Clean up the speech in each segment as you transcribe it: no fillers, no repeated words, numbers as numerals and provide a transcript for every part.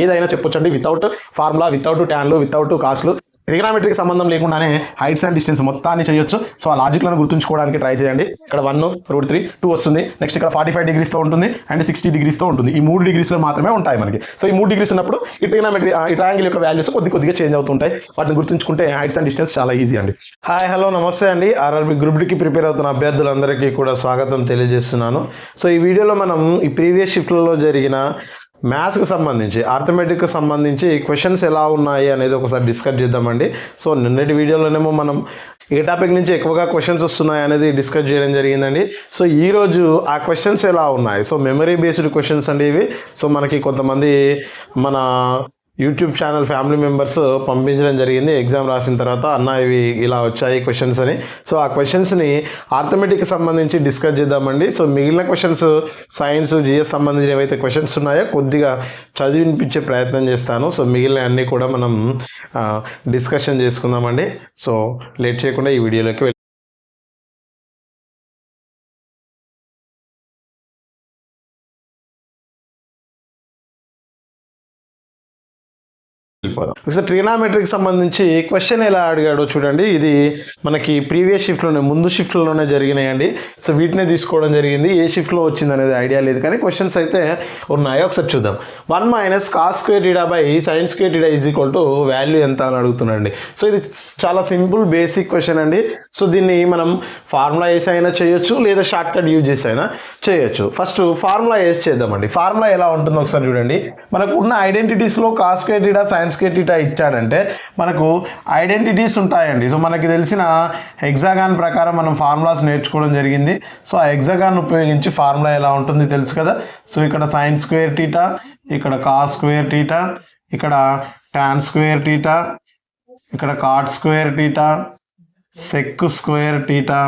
ఏదైనా చెప్పొచ్చండి without formula, without ట్యాన్లు, without కాస్ట్లు. ట్రిగనామెట్రీకి సంబంధం లేకుండానే హైట్స్ అండ్ డిస్టెన్స్ మొత్తాన్ని చేయొచ్చు. సో ఆ లాజిక్లను గుర్తుంచుకోవడానికి ట్రై చేయండి. ఇక్కడ 1√3 2 వస్తుంది. నెక్స్ట్ ఇక్కడ 45 డిగ్రీస్తో ఉంటుంది అండ్ 60 డిగ్రీస్తో ఉంటుంది. ఈ 3 డిగ్రీస్లో మాత్రమే ఉంటాయి మనకి. సో ఈ 3 డిగ్రీస్ ఉన్నప్పుడు ఈ ట్రిగనామెట్రీ ఈ ట్రయాంగిల్ యొక్క వాల్యూస్ కొద్దిగా చేంజ్ అవుతుంటాయి. వాటిని గుర్తుంచుకుంటే హైట్స్ అండ్ డిస్టెన్స్ చాలా ఈజీ అండి. హాయ్ హలో నమస్తే అండి. ఆర్ఆర్బీ గ్రూప్ డికి ప్రిపేర్ అవుతున్న అభ్యర్థులందరికీ కూడా స్వాగతం తెలియజేస్తున్నాను. సో ఈ వీడియోలో మనం ఈ ప్రీవియస్ షిఫ్ట్లలో జరిగిన మ్యాథ్స్కి సంబంధించి, ఆర్థమెటిక్కి సంబంధించి క్వశ్చన్స్ ఎలా ఉన్నాయి అనేది ఒకసారి డిస్కస్ చేద్దామండి. సో నిన్నటి వీడియోలోనేమో మనం ఏ టాపిక్ నుంచి ఎక్కువగా క్వశ్చన్స్ వస్తున్నాయి అనేది డిస్కస్ చేయడం జరిగిందండి. సో ఈరోజు ఆ క్వశ్చన్స్ ఎలా ఉన్నాయి, సో మెమరీ బేస్డ్ క్వశ్చన్స్ అండి ఇవి. సో మనకి కొంతమంది మన యూట్యూబ్ ఛానల్ ఫ్యామిలీ మెంబర్స్ పంపించడం జరిగింది ఎగ్జామ్ రాసిన తర్వాత, అన్న ఇవి ఇలా వచ్చాయి క్వశ్చన్స్ అని. సో ఆ క్వశ్చన్స్ని ఆర్థమెటిక్కి సంబంధించి డిస్కస్ చేద్దామండి. సో మిగిలిన క్వశ్చన్స్ సైన్స్, జిఎస్ సంబంధించిన ఏవైతే క్వశ్చన్స్ ఉన్నాయో కొద్దిగా చదివినిపించే ప్రయత్నం చేస్తాను. సో మిగిలిన అన్నీ కూడా మనం డిస్కషన్ చేసుకుందామండి. సో లేట్ చేయకుండా ఈ వీడియోలోకి ఒకసారి ట్రిగనామెట్రీకి సంబంధించి క్వశ్చన్ ఎలా అడిగాడో చూడండి. ఇది మనకి ప్రీవియస్ షిఫ్ట్లోనే, ముందు షిఫ్ట్లోనే జరిగినాయండి. సో వీటినే తీసుకోవడం జరిగింది. ఏ షిఫ్ట్లో వచ్చింది అనేది ఐడియా లేదు, కానీ క్వశ్చన్స్ అయితే ఉన్నాయి. ఒకసారి చూద్దాం. 1 - cos² θ sin² θ ఈజ్ వాల్యూ ఎంత అని అడుగుతున్నాండి. సో ఇది చాలా సింపుల్ బేసిక్ క్వశ్చన్ అండి. సో దీన్ని మనం ఫార్ములా వేసి అయినా చేయొచ్చు, లేదా షార్ట్ కట్ యూజ్ చేసి అయినా చేయొచ్చు. ఫస్ట్ ఫార్ములా వేసి చేద్దామండి. ఫార్ములా ఎలా ఉంటుందో ఒకసారి చూడండి. మనకు ఉన్న ఐడెంటిటీస్లో cos² θ sin² θ ఇచ్చాడంటే మనకు ఐడెంటిటీస్ ఉంటాయండి. సో మనకి తెలిసిన హెక్సాగాన్ ప్రకారం మనం ఫార్ములాస్ నేర్చుకోవడం జరిగింది. సో ఆ హెక్సాగాన్ ఉపయోగించి ఫార్ములా ఎలా ఉంటుంది తెలుసు కదా. సో ఇక్కడ sin² θ, ఇక్కడ cos² θ, ఇక్కడ tan² θ, ఇక్కడ cot² θ, sec² θ,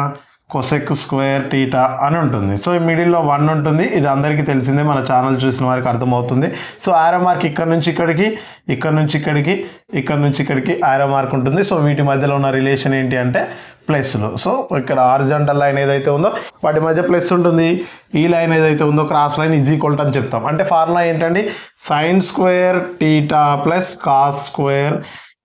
cosec² θ అని ఉంటుంది. సో మిడిల్లో 1 ఉంటుంది. ఇది అందరికీ తెలిసిందే, మన ఛానల్ చూసిన వారికి అర్థమవుతుంది. సో ఆరో మార్క్ ఇక్కడ నుంచి ఇక్కడికి, ఇక్కడ నుంచి ఇక్కడికి, ఇక్కడ నుంచి ఇక్కడికి ఆరో మార్క్ ఉంటుంది. సో వీటి మధ్యలో ఉన్న రిలేషన్ ఏంటి అంటే ప్లస్లు. సో ఇక్కడ హారిజాంటల్ లైన్ ఏదైతే ఉందో వాటి మధ్య ప్లస్ ఉంటుంది. ఈ లైన్ ఏదైతే ఉందో క్రాస్ లైన్ ఈజ్ ఈక్వల్ అని చెప్తాం. అంటే ఫార్ములా ఏంటండి, sin² θ plus cos²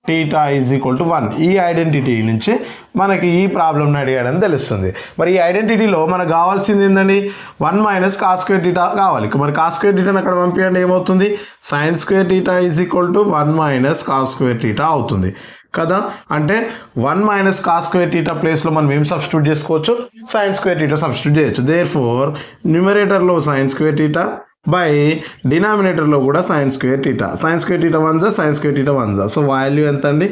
θ is equal to 1. ఈ ఐడెంటిటీ నుంచి మనకి ఈ ప్రాబ్లమ్ని అడిగాడని తెలుస్తుంది. మరి ఈ ఐడెంటిటీలో మనకు కావాల్సింది ఏంటండి, 1 - cos² θ కావాలి. మరి cos² θని అక్కడ పంపించండి, ఏమవుతుంది, sin² θ is equal to 1 - cos² θ అవుతుంది కదా. అంటే 1 - cos² θ ప్లేస్లో మనం ఏం సబ్స్టిట్యూట్ చేసుకోవచ్చు, sin² θ సబ్స్టిట్యూట్ చేయొచ్చు. దేర్ఫోర్ న్యూమరేటర్లో sin² θ బై డినామినేటర్లో కూడా sin² θ. sin² θ 1 sin² θ 1. So value ఎంత అండి,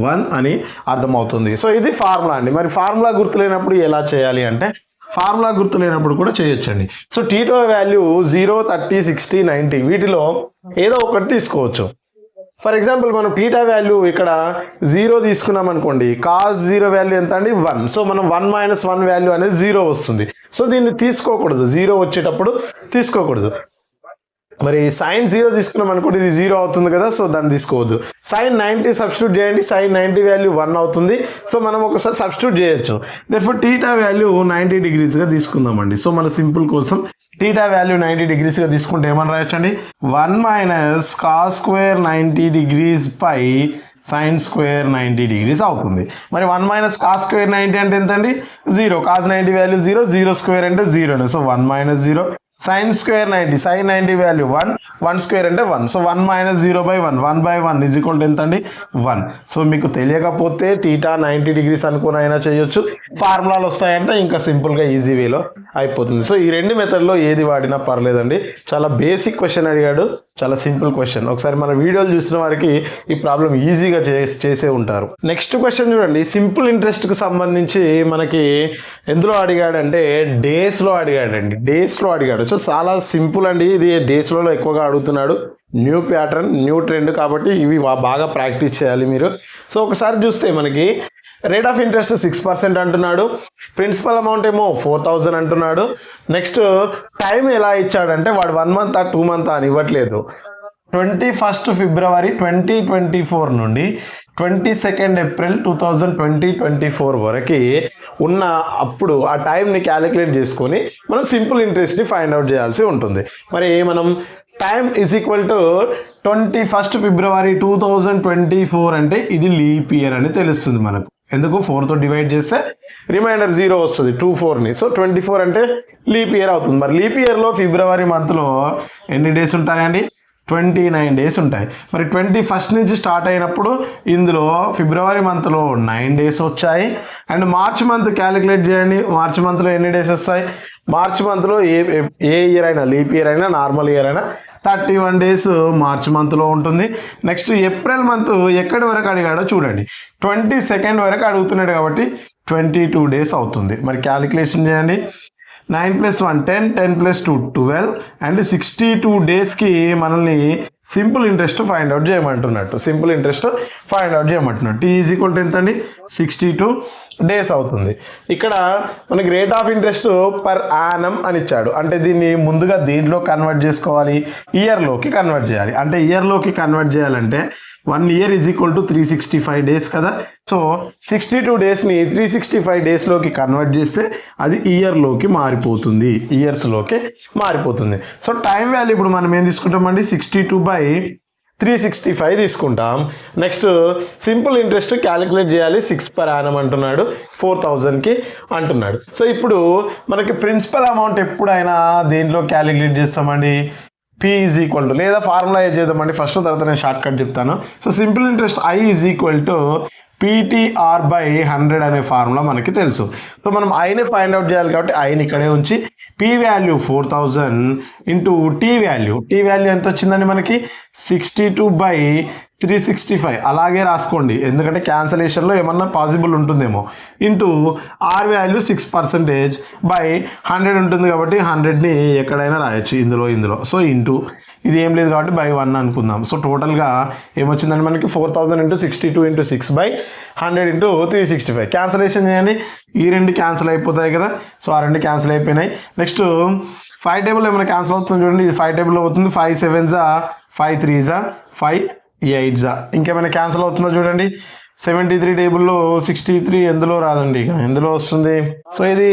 1 అని అర్థమవుతుంది. సో ఇది ఫార్ములా అండి. మరి ఫార్ములా గుర్తులేనప్పుడు ఎలా చేయాలి అంటే, ఫార్ములా గుర్తులేనప్పుడు కూడా చేయొచ్చండి. సో θ వాల్యూ 0, 30, 60, 90 వీటిలో ఏదో ఒకటి తీసుకోవచ్చు. ఫర్ ఎగ్జాంపుల్ మనం θ వాల్యూ ఇక్కడ 0 తీసుకున్నాం అనుకోండి, cos 0 వాల్యూ ఎంత అండి, 1. సో మనం 1 - 1 వాల్యూ అనేది 0 వస్తుంది. సో దీన్ని తీసుకోకూడదు, 0 వచ్చేటప్పుడు తీసుకోకూడదు. మరి sin 0 తీసుకున్నాం అనుకోండి, ఇది 0 అవుతుంది కదా. సో దాన్ని తీసుకోవద్దు. sin 90 సబ్స్టిట్యూట్ చేయండి, sin 90 వాల్యూ 1 అవుతుంది. సో మనం ఒకసారి సబ్స్టిట్యూట్ చేయొచ్చు. దేర్ఫోర్ θ వాల్యూ 90 డిగ్రీస్గా తీసుకుందామండి. సో మన సింపుల్ కోసం θ వాల్యూ 90 డిగ్రీస్గా తీసుకుంటే ఏమని రాయొచ్చండి, 1 - cos² 90 degrees by sin² 90 degrees అవుతుంది. మరి 1 - cos² 90 అంటే ఎంతండి, 0. cos 90 వాల్యూ 0, 0² అంటే 0. సో 1 - 0 sin² 90, sin 90 వాల్యూ 1, 1² అంటే 1. సో 1 - 0/1, 1/1 ఈజ్ ఈక్వల్ టు ఎంత అండి, 1. సో మీకు తెలియకపోతే θ 90 డిగ్రీస్ అనుకుని అయినా చేయొచ్చు. ఫార్ములాలు వస్తాయంటే ఇంకా సింపుల్గా ఈజీ వేలో అయిపోతుంది. సో ఈ రెండు మెథడ్లో ఏది వాడినా పర్లేదండి. చాలా బేసిక్ క్వశ్చన్ అడిగాడు, చాలా సింపుల్ క్వశ్చన్. ఒకసారి మన వీడియోలు చూసిన వారికి ఈ ప్రాబ్లం ఈజీగా చేసే ఉంటారు. నెక్స్ట్ క్వశ్చన్ చూడండి. సింపుల్ ఇంట్రెస్ట్కి సంబంధించి మనకి ఎందులో అడిగాడంటే డేస్లో అడిగాడండి. డేస్లో అడిగాడు. సో చాలా సింపుల్ అండి. ఇది డేస్లో ఎక్కువగా అడుగుతున్నాడు. న్యూ ప్యాటర్న్, న్యూ ట్రెండ్ కాబట్టి ఇవి బాగా ప్రాక్టీస్ చేయాలి మీరు. సో ఒకసారి చూస్తే మనకి రేట్ ఆఫ్ ఇంట్రెస్ట్ 6% అంటున్నాడు. ప్రిన్సిపల్ అమౌంట్ ఏమో 4000 అంటున్నాడు. నెక్స్ట్ టైం ఎలా ఇచ్చాడంటే వాడు 1 మంత్ 2 మంత్ అని ఇవ్వట్లేదు. 21 ఫిబ్రవరి 2024 నుండి 22 ఏప్రిల్ 2024 వరకు ఉన్న అప్పుడు ఆ టైంని క్యాలిక్యులేట్ చేసుకొని మనం సింపుల్ ఇంట్రెస్ట్ని ఫైండ్ అవుట్ చేయాల్సి ఉంటుంది. మరి మనం టైమ్ ఈజ్ ఈక్వల్ టు 21 ఫిబ్రవరి 2024 అంటే ఇది లీప్ ఇయర్ అని తెలుస్తుంది మనకు. ఎందుకు 4తో డివైడ్ చేస్తే రిమైండర్ 0 వస్తుంది 24ని. సో 24 అంటే లీప్ ఇయర్ అవుతుంది. మరి లీప్ ఇయర్లో ఫిబ్రవరి మంత్లో ఎన్ని డేస్ ఉంటాయండి? 29 డేస్ ఉంటాయి. మరి 21 నుంచి స్టార్ట్ అయినప్పుడు ఇందులో ఫిబ్రవరి మంత్లో 9 డేస్ వచ్చాయి. అండ్ మార్చ్ మంత్ క్యాలిక్యులేట్ చేయండి. మార్చ్ మంత్లో ఎన్ని డేస్ వస్తాయి? మార్చ్ మంత్లో ఏ ఇయర్ అయినా, లీప్ ఇయర్ అయినా నార్మల్ ఇయర్ అయినా 31 డేస్ మార్చ్ మంత్లో ఉంటుంది. నెక్స్ట్ ఏప్రిల్ మంత్ ఎక్కడి వరకు అడిగాడో చూడండి. 22 వరకు అడుగుతున్నాడు కాబట్టి 22 డేస్ అవుతుంది. మరి క్యాలిక్యులేషన్ చేయండి. 9 + 1 10, 10 + 2 12 అండ్ 62 డేస్కి మనల్ని సింపుల్ ఇంట్రెస్ట్ ఫైండ్ అవుట్ చేయమంటున్నట్టు. సింపుల్ ఇంట్రెస్ట్ ఫైండ్ అవుట్ చేయమంటున్నట్టు. T ఈజ్ ఈక్వల్ టు ఎంత అండి? 62 డేస్ అవుతుంది. ఇక్కడ మనకి rate of interest per annum అని ఇచ్చాడు. అంటే దీన్ని ముందుగా దీంట్లో కన్వర్ట్ చేసుకోవాలి, ఇయర్లోకి కన్వర్ట్ చేయాలి. అంటే ఇయర్లోకి కన్వర్ట్ చేయాలంటే 1 year is equal to 365 days కదా. సో 62 డేస్ని 365 డేస్లోకి కన్వర్ట్ చేస్తే అది ఇయర్లోకి మారిపోతుంది, ఇయర్స్లోకి మారిపోతుంది. సో టైం వాల్యూ ఇప్పుడు మనం ఏం తీసుకుంటామండి? 62/365 తీసుకుంటాం. నెక్స్ట్ సింపుల్ ఇంట్రెస్ట్ క్యాలిక్యులేట్ చేయాలి. 6 per annum అంటున్నాడు, 4000కి అంటున్నాడు. సో ఇప్పుడు మనకి ప్రిన్సిపల్ అమౌంట్ ఎప్పుడైనా దేంట్లో క్యాలిక్యులేట్ చేస్తామండి? P ఈజ్ ఈక్వల్ టు, లేదా ఫార్ములా ఏది చేద్దామండి ఫస్ట్, తర్వాత నేను షార్ట్ కట్ చెప్తాను. So simple interest I is equal to PTR/100 అనే ఫార్ములా మనకి తెలుసు. సో మనం ఐని ఫైండ్ అవుట్ చేయాలి కాబట్టి ఐని ఇక్కడే ఉంచి P value 4000 into T value ఎంత వచ్చిందండి మనకి? 62/365 అలాగే రాసుకోండి, ఎందుకంటే క్యాన్సలేషన్లో ఏమన్నా పాసిబుల్ ఉంటుందేమో. ఇంటూ R వాల్యూ 6%/100 ఉంటుంది కాబట్టి 100ని ఎక్కడైనా రాయొచ్చు, ఇందులో. సో ఇంటూ ఇది ఏం లేదు కాబట్టి by1 అనుకుందాం. సో టోటల్గా ఏమొచ్చిందండి మనకి? 4000 × 62 × 6/100 × 365. క్యాన్సలేషన్ చేయండి, ఈ రెండు క్యాన్సిల్ అయిపోతాయి కదా. సో ఆ రెండు క్యాన్సిల్ అయిపోయినాయి. నెక్స్ట్ 5 టేబుల్ ఏమైనా క్యాన్సిల్ అవుతుంది చూడండి. ఇది 5 టేబుల్ అవుతుంది. 5 7s 5 3s 5 8s. ఇంకేమైనా క్యాన్సిల్ అవుతుందో చూడండి. 73 టేబుల్లో 63 ఎందులో రాదండి, ఇక ఎందులో వస్తుంది? సో ఇది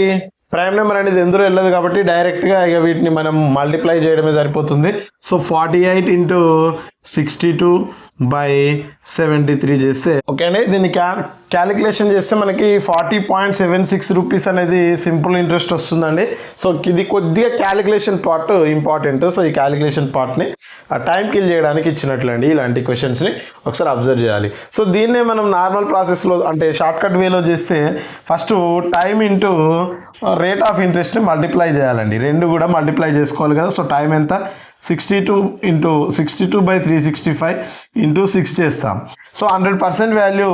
ప్రైమ్ నెంబర్ అనేది ఎందులో వెళ్ళదు కాబట్టి డైరెక్ట్గా ఇక వీటిని మనం మల్టిప్లై చేయడమే సరిపోతుంది. సో 48 × 62/73 చేస్తే ఓకే అండి. దీన్ని క్యాలిక్యులేషన్ చేస్తే మనకి 40.76 రూపీస్ అనేది సింపుల్ ఇంట్రెస్ట్ వస్తుందండి. సో ఇది కొద్దిగా క్యాలిక్యులేషన్ పార్ట్ ఇంపార్టెంట్. సో ఈ క్యాలిక్యులేషన్ పార్ట్ని టైం కిల్ చేయడానికి ఇచ్చినట్లండి. ఇలాంటి క్వశ్చన్స్ని ఒకసారి అబ్జర్వ్ చేయాలి. సో దీన్నే మనం నార్మల్ ప్రాసెస్లో అంటే షార్ట్ కట్ వేలో చేస్తే first time into rate of ఇంట్రెస్ట్ని మల్టిప్లై చేయాలండి. రెండు కూడా మల్టిప్లై చేసుకోవాలి కదా. సో టైం ఎంత? 62/365 × 6 చేస్తాం. సో 100% వాల్యూ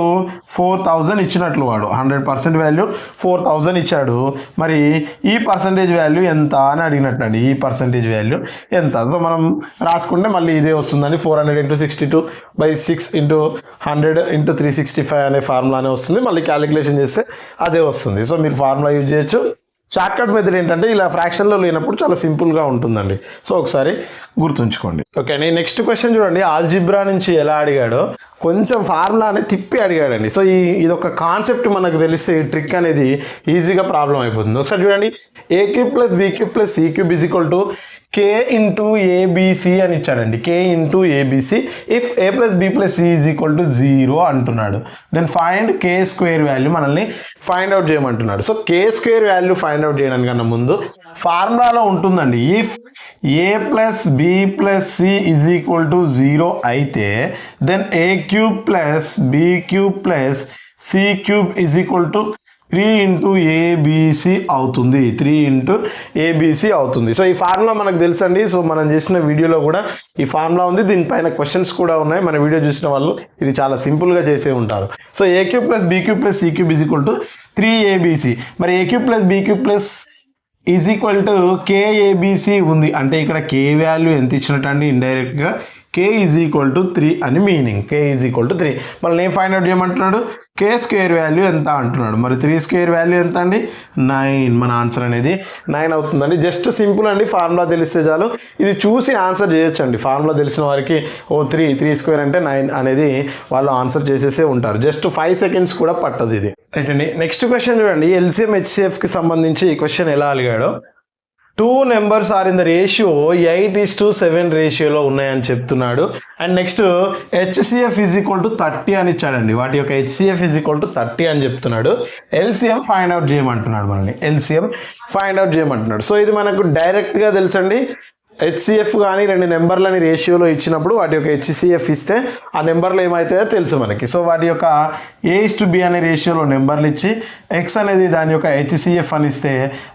4000 ఇచ్చినట్లు వాడు 100% వాల్యూ 4000 ఇచ్చాడు. మరి ఈ పర్సంటేజ్ వాల్యూ ఎంత అని అడిగినట్లండి. ఈ పర్సంటేజ్ వాల్యూ ఎంత? సో మనం రాసుకుంటే మళ్ళీ ఇదే వస్తుందండి. 400 × 62/6 × 100 × 365 అనే ఫార్ములానే వస్తుంది. మళ్ళీ క్యాలిక్యులేషన్ చేస్తే అదే వస్తుంది. సో మీరు ఫార్ములా యూజ్ చేయొచ్చు. షార్ట్ కట్ మెథడ్ ఏంటంటే ఇలా ఫ్రాక్షన్లో లేనప్పుడు చాలా సింపుల్గా ఉంటుందండి. సో ఒకసారి గుర్తుంచుకోండి. ఓకే అండి. నెక్స్ట్ క్వశ్చన్ చూడండి. ఆల్జిబ్రా నుంచి ఎలా అడిగాడో కొంచెం ఫార్ములా అనేది తిప్పి అడిగాడండి. సో ఇది ఒక కాన్సెప్ట్ మనకు తెలిస్తే ఈ ట్రిక్ అనేది ఈజీగా ప్రాబ్లం అయిపోతుంది. ఒకసారి చూడండి. a³ + b³ + c³ = K × ABC అని ఇచ్చాడండి. K × ABC if A + B + C = 0 అంటున్నాడు. దెన్ ఫైండ్ K² వాల్యూ మనల్ని ఫైండ్ అవుట్ చేయమంటున్నాడు. So K² value find out చేయడానికన్నా ముందు ఫార్ములాలో ఉంటుందండి. ఇఫ్ A + B + C = 0 అయితే then A³ + B³ + C³ = 3 × ABC అవుతుంది. 3 × ABC అవుతుంది. సో ఈ ఫార్ములా మనకు తెలుసండి. సో మనం చేసిన వీడియోలో కూడా ఈ ఫార్ములా ఉంది. దీనిపైన క్వశ్చన్స్ కూడా ఉన్నాయి. మన వీడియో చూసిన వాళ్ళు ఇది చాలా సింపుల్గా చేసే ఉంటారు. So A³ + B³ + C³ = 3ABC. మరి A³ + B³ = KABC ఉంది. అంటే ఇక్కడ K వాల్యూ ఎంత ఇచ్చినట్టు అండి? ఇండైరెక్ట్గా K = 3 అని మీనింగ్. K = 3. మళ్ళీ నేను ఫైండ్ అవుట్ చేయమంటున్నాడు. K² వాల్యూ ఎంత అంటున్నాడు. మరి 3² వాల్యూ ఎంత అండి? 9. మన ఆన్సర్ అనేది 9 అవుతుందండి. జస్ట్ సింపుల్ అండి. ఫార్ములా తెలిస్తే చాలు. ఇది చూసి ఆన్సర్ చేయొచ్చు అండి. ఫార్ములా తెలిసిన వారికి 3² అంటే 9 అనేది వాళ్ళు ఆన్సర్ చేసేసే ఉంటారు. జస్ట్ 5 seconds కూడా పట్టదు ఇది. రైట్ అండి. నెక్స్ట్ క్వశ్చన్ చూడండి. LCM HCFకి సంబంధించి ఈ క్వశ్చన్ ఎలా అడిగాడో 2 numbers are in the ratio 8:7 రేషియోలో ఉన్నాయని చెప్తున్నాడు. And next HCF is equal to 30 అని ఇచ్చాడండి. వాటి యొక్క హెచ్సిఎఫ్ ఈజ్ ఈక్వల్ టు 30 అని చెప్తున్నాడు. ఎల్సిఎం ఫైండ్ అవుట్ చేయమంటున్నాడు మనల్ని. ఎల్సిఎం ఫైండ్ అవుట్ చేయమంటున్నాడు. సో ఇది మనకు డైరెక్ట్గా తెలుసండి. హెచ్సిఎఫ్ కానీ 2 నెంబర్లని రేషియోలో ఇచ్చినప్పుడు వాటి యొక్క హెచ్సిఎఫ్ ఇస్తే ఆ నెంబర్లు ఏమవుతాయో తెలుసు మనకి. సో వాటి యొక్క A:B అనే రేషియోలో నెంబర్లు ఇచ్చి ఎక్స్ అనేది దాని యొక్క హెచ్సిఎఫ్ అని ఇస్తే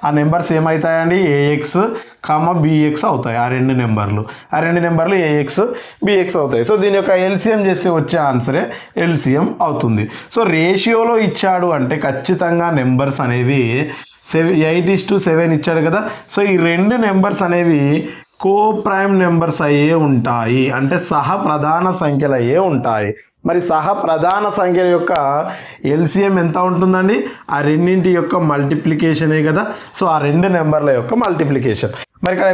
ఆ నెంబర్స్ ఏమవుతాయండి, ఏఎక్స్ బిఎక్స్ అవుతాయి. ఆ 2 నెంబర్లు ఏఎక్స్ బిఎక్స్ అవుతాయి. సో దీని యొక్క ఎల్సిఎం చేస్తే వచ్చే ఆన్సరే ఎల్సిఎం అవుతుంది. సో రేషియోలో ఇచ్చాడు అంటే ఖచ్చితంగా నెంబర్స్ అనేవి 8:7 ఇచ్చాడు కదా. సో ఈ 2 నెంబర్స్ అనేవి కో ప్రైమ్ నెంబర్స్ అయ్యే ఉంటాయి, అంటే సహ ప్రధాన సంఖ్యలు అయ్యే ఉంటాయి. మరి సహ ప్రధాన సంఖ్యల యొక్క ఎల్సిఎం ఎంత ఉంటుందండి, ఆ రెండింటి యొక్క మల్టిప్లికేషనే కదా. సో ఆ 2 నెంబర్ల యొక్క మల్టిప్లికేషన్. మరి ఇక్కడ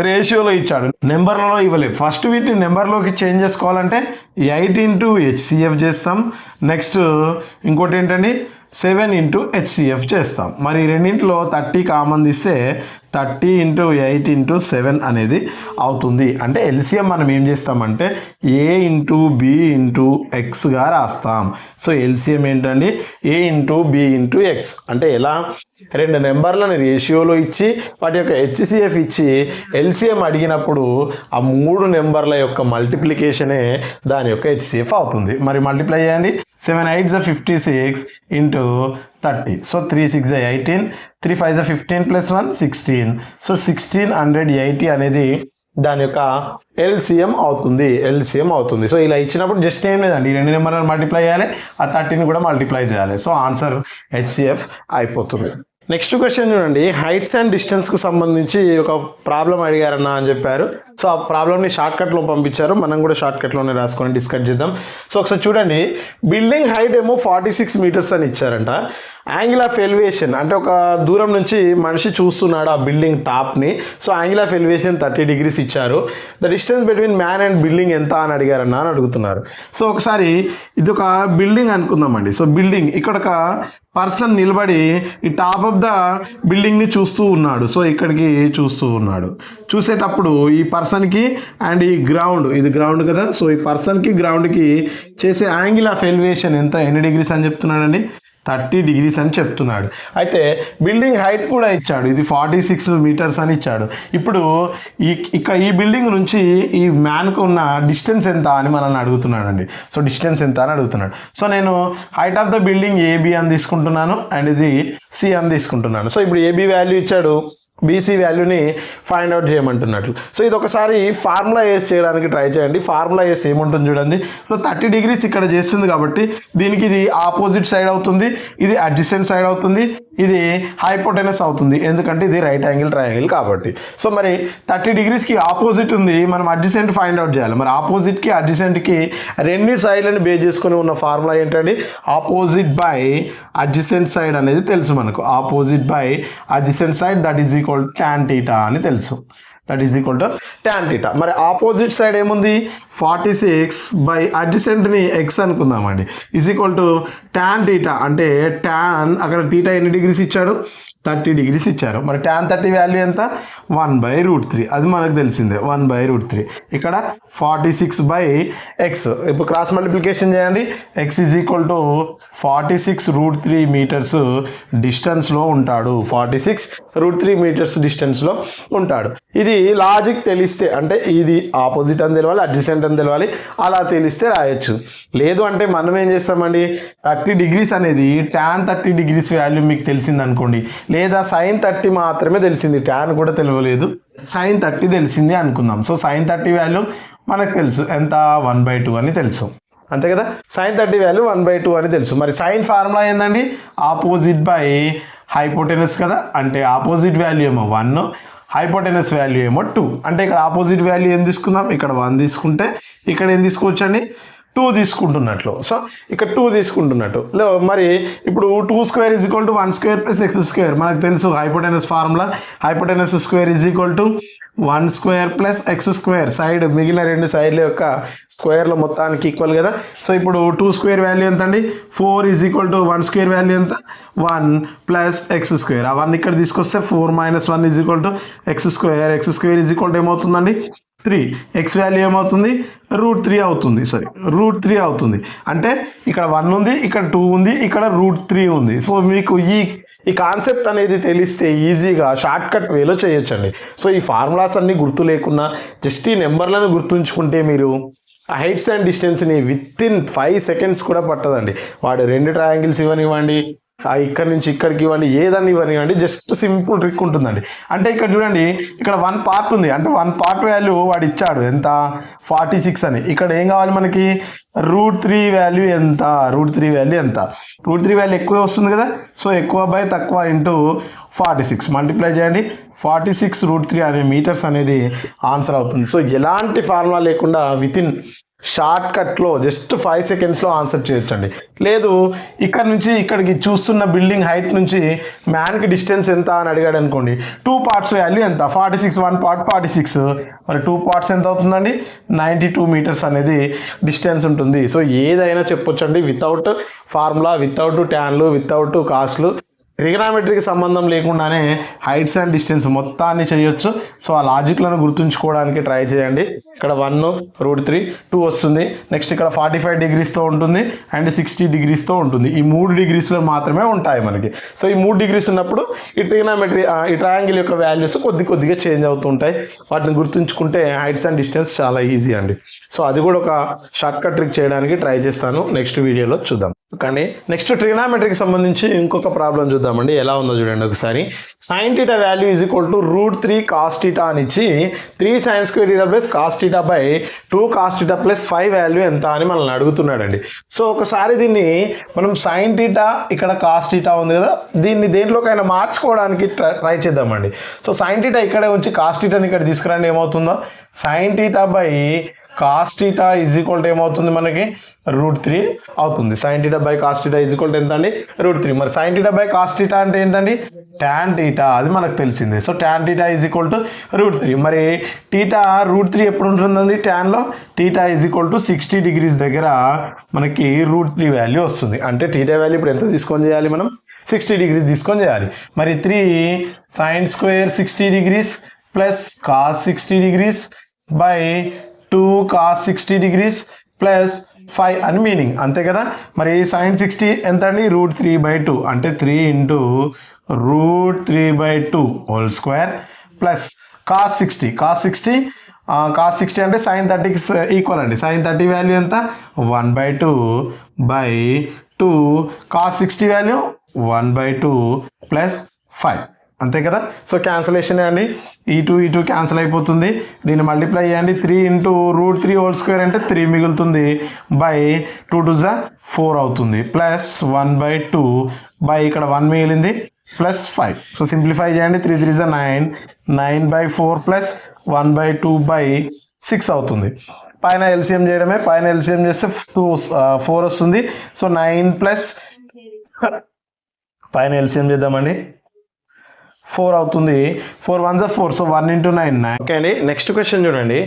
రేషియోలో ఇచ్చాడు, నెంబర్లలో ఇవ్వలేదు. ఫస్ట్ వీటిని నెంబర్లోకి చేంజ్ చేసుకోవాలంటే 8 ఇంటూ హెచ్సిఎఫ్ చేస్తాం. నెక్స్ట్ ఇంకోటి ఏంటండి 7 ఇంటూ హెచ్సిఎఫ్ చేస్తాం. మరి రెండింటిలో 30 కామన్ తీస్తే 30 ఇంటూ 8 ఇంటూ 7 అనేది అవుతుంది. అంటే ఎల్సిఎం మనం ఏం చేస్తామంటే A ఇంటూ B ఇంటూ ఎక్స్గా రాస్తాం. సో ఎల్సిఎం ఏంటండి, A into B into X. అంటే ఎలా, 2 నెంబర్లను రేషియోలో ఇచ్చి వాటి యొక్క హెచ్సిఎఫ్ ఇచ్చి ఎల్సిఎం అడిగినప్పుడు ఆ 3 నెంబర్ల యొక్క మల్టిప్లికేషనే దాని యొక్క హెచ్సిఎఫ్ అవుతుంది. మరి మల్టిప్లై చేయండి. 7 8 56 ఇంటూ 30. So 3 6 18, 3 5 15 plus 1 16. సో 1680 అనేది దాని యొక్క ఎల్సిఎం అవుతుంది. సో ఇలా ఇచ్చినప్పుడు జస్ట్ ఏం లేదండి, ఈ 2 నెంబర్లను మల్టిప్లై చేయాలి, ఆ 30ని కూడా మల్టిప్లై చేయాలి. సో ఆన్సర్ హెచ్సిఎఫ్ అయిపోతుంది. నెక్స్ట్ క్వశ్చన్ చూడండి, హైట్స్ అండ్ డిస్టెన్స్కు సంబంధించి ఒక ప్రాబ్లం అడిగారన్న అని చెప్పారు. సో ఆ ప్రాబ్లమ్ని షార్ట్కట్లో పంపించారు, మనం కూడా షార్ట్కట్లోనే రాసుకొని డిస్కస్ చేద్దాం. సో ఒకసారి చూడండి, బిల్డింగ్ హైట్ ఏమో 46 మీటర్స్ అని ఇచ్చారంట. యాంగిల్ ఆఫ్ ఎలివేషన్ అంటే ఒక దూరం నుంచి మనిషి చూస్తున్నాడు ఆ బిల్డింగ్ టాప్ని. So angle of elevation 30 degrees ఇచ్చారు. The distance between man and building ఎంత అని అడిగారన్న అని అడుగుతున్నారు. సో ఒకసారి ఇది ఒక బిల్డింగ్ అనుకుందామండి. సో బిల్డింగ్, ఇక్కడ ఒక పర్సన్ నిలబడి ఈ టాప్ ఆఫ్ ద బిల్డింగ్ని చూస్తూ ఉన్నాడు. సో ఇక్కడికి చూస్తూ ఉన్నాడు. చూసేటప్పుడు ఈ పర్సన్కి అండ్ ఈ గ్రౌండ్, ఇది గ్రౌండ్ కదా. సో ఈ పర్సన్కి గ్రౌండ్కి చేసే యాంగిల్ ఆఫ్ ఎలివేషన్ ఎంత, ఎన్ని డిగ్రీస్ అని చెప్తున్నాడండి, 30 degrees అని చెప్తున్నాడు. అయితే బిల్డింగ్ హైట్ కూడా ఇచ్చాడు, ఇది 46 meters అని ఇచ్చాడు. ఇప్పుడు ఈ బిల్డింగ్ నుంచి ఈ మ్యాన్కు ఉన్న డిస్టెన్స్ ఎంత అని మనల్ని అడుగుతున్నాడండి. సో డిస్టెన్స్ ఎంత అని అడుగుతున్నాడు. సో నేను height of the building AB అని తీసుకుంటున్నాను అండ్ ఇది C అని తీసుకుంటున్నాను. సో ఇప్పుడు AB వాల్యూ ఇచ్చాడు, BC వాల్యూని ఫైండ్ అవుట్ చేయమంటున్నట్లు. సో ఇది ఒకసారి ఫార్ములా వేసి చేయడానికి ట్రై చేయండి. ఫార్ములా వేసి ఏముంటుంది చూడండి. సో 30 degrees ఇక్కడ చేస్తుంది కాబట్టి దీనికి ఇది ఆపోజిట్ సైడ్ అవుతుంది, ఇది అడ్జసెంట్ సైడ్ అవుతుంది, ఇది హైపోటెనస్ అవుతుంది, ఎందుకంటే ఇది రైట్ యాంగిల్ ట్రయాంగిల్ కాబట్టి. సో మరి 30 degreesకి ఆపోజిట్ ఉంది, మనం అడ్జసెంట్ ఫైండ్ అవుట్ చేయాలి. మరి ఆపోజిట్కి అడ్జసెంట్కి 2 సైడ్లను బేస్ చేసుకుని ఉన్న ఫార్ములా ఏంటండి, ఆపోజిట్ బై అడ్జసెంట్ సైడ్ అనేది తెలుసు మనకు. Opposite by adjacent side that is equal tan theta అని తెలుసు. That is equal to tan theta. మరి ఆపోజిట్ సైడ్ ఏముంది, 46 బై అడ్జసెంట్ని x అనుకుందామండి, is equal to tan theta. అంటే tan, అక్కడ theta ఎన్ని డిగ్రీస్ ఇచ్చాడు, 30 degrees ఇచ్చారు. మరి tan 30 వాల్యూ ఎంత, 1/√3. అది మనకు తెలిసిందే, 1/√3. ఇక్కడ 46/x. ఇప్పుడు క్రాస్ మల్టిప్లికేషన్ చేయండి. x is equal to 46√3 meters డిస్టెన్స్లో ఉంటాడు. 46√3 meters డిస్టెన్స్లో ఉంటాడు. ఇది లాజిక్ తెలిస్తే, అంటే ఇది ఆపోజిట్ అని తెలవాలి, అడ్జసెంట్ అని తెలవాలి, అలా తెలిస్తే రాయొచ్చు. లేదు అంటే మనం ఏం చేస్తామండి, 30 degrees అనేది tan 30 degrees వాల్యూ మీకు తెలిసింది అనుకోండి, లేదా sin 30 మాత్రమే తెలిసింది, tan కూడా తెలియలేదు, sin 30 తెలిసింది అనుకుందాం. సో sin 30 వాల్యూ మనకు తెలుసు ఎంత, 1/2 అని తెలుసు, అంతే కదా. sin 30 వాల్యూ 1/2 అని తెలుసు. మరి sin ఫార్ములా ఏందండి, ఆపోజిట్ బై హైపోటెనస్ కదా. అంటే ఆపోజిట్ వాల్యూ ఏమో 1, హైపోటెనస్ వాల్యూ ఏమో 2. అంటే ఇక్కడ ఆపోజిట్ వాల్యూ ఏం తీసుకుందాం, ఇక్కడ 1 తీసుకుంటే ఇక్కడ ఏం తీసుకోవచ్చండి, 2 తీసుకుంటున్నట్లు. సో ఇక్కడ 2 తీసుకుంటున్నట్టు. మరి ఇప్పుడు 2² = 1² + x² మనకు తెలుసు hypotenuse formula. Hypotenuse square is equal to 1 square plus X square side మిగిలిన రెండు సైడ్ల యొక్క స్క్వేర్ల మొత్తానికి ఈక్వల్ కదా. సో ఇప్పుడు 2 స్క్వేర్ వాల్యూ ఎంత అండి 4 is equal to 1 square value ఎంత 1 ప్లస్ ఎక్స్ స్క్వేర్. అవన్నీ ఇక్కడ తీసుకొస్తే 4 minus 1 is equal to X square is equal to ఏమవుతుందండి 3. ఎక్స్ వాల్యూ ఏమవుతుంది √3 అవుతుంది. √3 అవుతుంది. అంటే ఇక్కడ 1 ఉంది, ఇక్కడ 2 ఉంది, ఇక్కడ √3 ఉంది. సో మీకు ఈ కాన్సెప్ట్ అనేది తెలిస్తే ఈజీగా షార్ట్ కట్ వేలో చేయొచ్చండి. సో ఈ ఫార్ములాస్ అన్ని గుర్తు లేకున్నా జస్ట్ ఈ నెంబర్లను గుర్తుంచుకుంటే మీరు హైట్స్ అండ్ డిస్టెన్స్ని విత్ ఇన్ 5 సెకండ్స్ కూడా పట్టదండి. వాడు 2 ట్రయాంగిల్స్ ఇవ్వనివ్వండి, ఇక్కడ నుంచి ఇక్కడికి ఇవ్వండి, ఏదన్నా ఇవ్వనివ్వండి, జస్ట్ సింపుల్ ట్రిక్ ఉంటుందండి. అంటే ఇక్కడ చూడండి ఇక్కడ 1 పార్ట్ ఉంది, అంటే 1 పార్ట్ వాల్యూ వాడు ఇచ్చాడు ఎంత 46 అని. ఇక్కడ ఏం కావాలి మనకి √3 వాల్యూ ఎంత √3 వాల్యూ ఎక్కువ వస్తుంది కదా. సో ఎక్కువ బై తక్కువ ఇంటూ 46 మల్టిప్లై చేయండి. 46 √3 అనే మీటర్స్ అనేది ఆన్సర్ అవుతుంది. సో ఎలాంటి ఫార్ములా లేకుండా విత్ ఇన్ షార్ట్ కట్లో జస్ట్ 5 సెకండ్స్లో ఆన్సర్ చేయొచ్చండి. లేదు ఇక్కడ నుంచి ఇక్కడికి చూస్తున్న బిల్డింగ్ హైట్ నుంచి మ్యాన్కి డిస్టెన్స్ ఎంత అని అడిగాడు అనుకోండి, 2 పార్ట్స్ వాల్యూ ఎంత 46, 1 పార్ట్ 46, మరి 2 పార్ట్స్ ఎంత అవుతుందండి 92 మీటర్స్ అనేది డిస్టెన్స్ ఉంటుంది. సో ఏదైనా చెప్పొచ్చండి వితౌట్ ఫార్ములా, వితౌట్ ట్యాన్లు, వితౌట్ కాస్ట్లు, ట్రిగనామెట్రీకి సంబంధం లేకుండానే హైట్స్ అండ్ డిస్టెన్స్ మొత్తాన్ని చేయొచ్చు. సో ఆ లాజిక్లను గుర్తుంచుకోవడానికి ట్రై చేయండి. ఇక్కడ 1 √3 2 వస్తుంది. నెక్స్ట్ ఇక్కడ 45 డిగ్రీస్తో ఉంటుంది అండ్ 60 డిగ్రీస్తో ఉంటుంది. ఈ 3 డిగ్రీస్లో మాత్రమే ఉంటాయి మనకి. సో ఈ 3 డిగ్రీస్ ఉన్నప్పుడు ఈ ట్రిగనామెట్రీ ఈ ట్రయాంగిల్ యొక్క వాల్యూస్ కొద్దిగా చేంజ్ అవుతూ ఉంటాయి. వాటిని గుర్తుంచుకుంటే హైట్స్ అండ్ డిస్టెన్స్ చాలా ఈజీ అండి. సో అది కూడా ఒక షార్ట్ కట్ ట్రిక్ చేయడానికి ట్రై చేస్తాను, నెక్స్ట్ వీడియోలో చూద్దాం. కానీ నెక్స్ట్ ట్రిగనామెట్రీకి సంబంధించి ఇంకొక ప్రాబ్లం చూద్దామండి. ఎలా ఉందో చూడండి ఒకసారి. sin θ value is equal to √3 cos θ అని ఇచ్చి 3 sin square θ plus cos θ by 2 cos θ plus 5 value ఎంత అని మనల్ని అడుగుతున్నాడండి. సో ఒకసారి దీన్ని మనం sin θ ఇక్కడ cos θ ఉంది కదా, దీన్ని దేంట్లోకైనా మార్చుకోవడానికి ట్రై చేద్దామండి. సో sin θ ఇక్కడే ఉంచి cos θని ఇక్కడ తీసుకురండి, ఏమవుతుందో sin θ by cos θ is equal to ఏమవుతుంది మనకి √3 అవుతుంది. sin θ by cos θ is equal to ఎంత అండి √3. మరి sin θ బై cos θ అంటే ఏంటండి tan θ, అది మనకు తెలిసిందే. So tan θ is equal to √3. మరి √3 ఎప్పుడు ఉంటుందండి ట్యాన్లో θ ఈజ్ ఈక్వల్ టు 60 డిగ్రీస్ దగ్గర మనకి √3 వాల్యూ వస్తుంది. అంటే θ వాల్యూ ఇప్పుడు ఎంత తీసుకొని చేయాలి మనం 60 డిగ్రీస్ తీసుకొని చేయాలి. మరి 3 sin square 60 degrees plus cos 60 degrees by 2 cos 60 degrees plus 5 అని మీనింగ్, అంతే కదా. మరి sin 60 ఎంత అండి √3/2, అంటే 3 into √3/2 whole square plus cos 60 అంటే sin 30కి ఈక్వల్ అండి. sin 30 వాల్యూ ఎంత 1/2 బై 2 cos 60 వాల్యూ 1/2 ప్లస్ 5, అంతే కదా. సో క్యాన్సలేషన్ అండి, ఈ టూ క్యాన్సిల్ అయిపోతుంది. దీన్ని మల్టిప్లై చేయండి. 3 ఇంటూ √3 హోల్ స్క్వేర్ అంటే 3 మిగులుతుంది బై 2 2 జా 4 అవుతుంది ప్లస్ 1/2 బై ఇక్కడ 1 మిగిలింది ప్లస్ 5. సో సింప్లిఫై చేయండి. 3 3 జా 9, 9/4 ప్లస్ 1/2/6 అవుతుంది. పైన ఎల్సిఎం చేయడమే, పైన ఎల్సిఎం చేస్తే 4 వస్తుంది. సో 9 ప్లస్ పైన ఎల్సిఎం చేద్దామండి 4 అవుతుంది. 4 1 జా 4, సో 1 ఇంటూ 9 9. ఓకే అండి, నెక్స్ట్ క్వశ్చన్ చూడండి.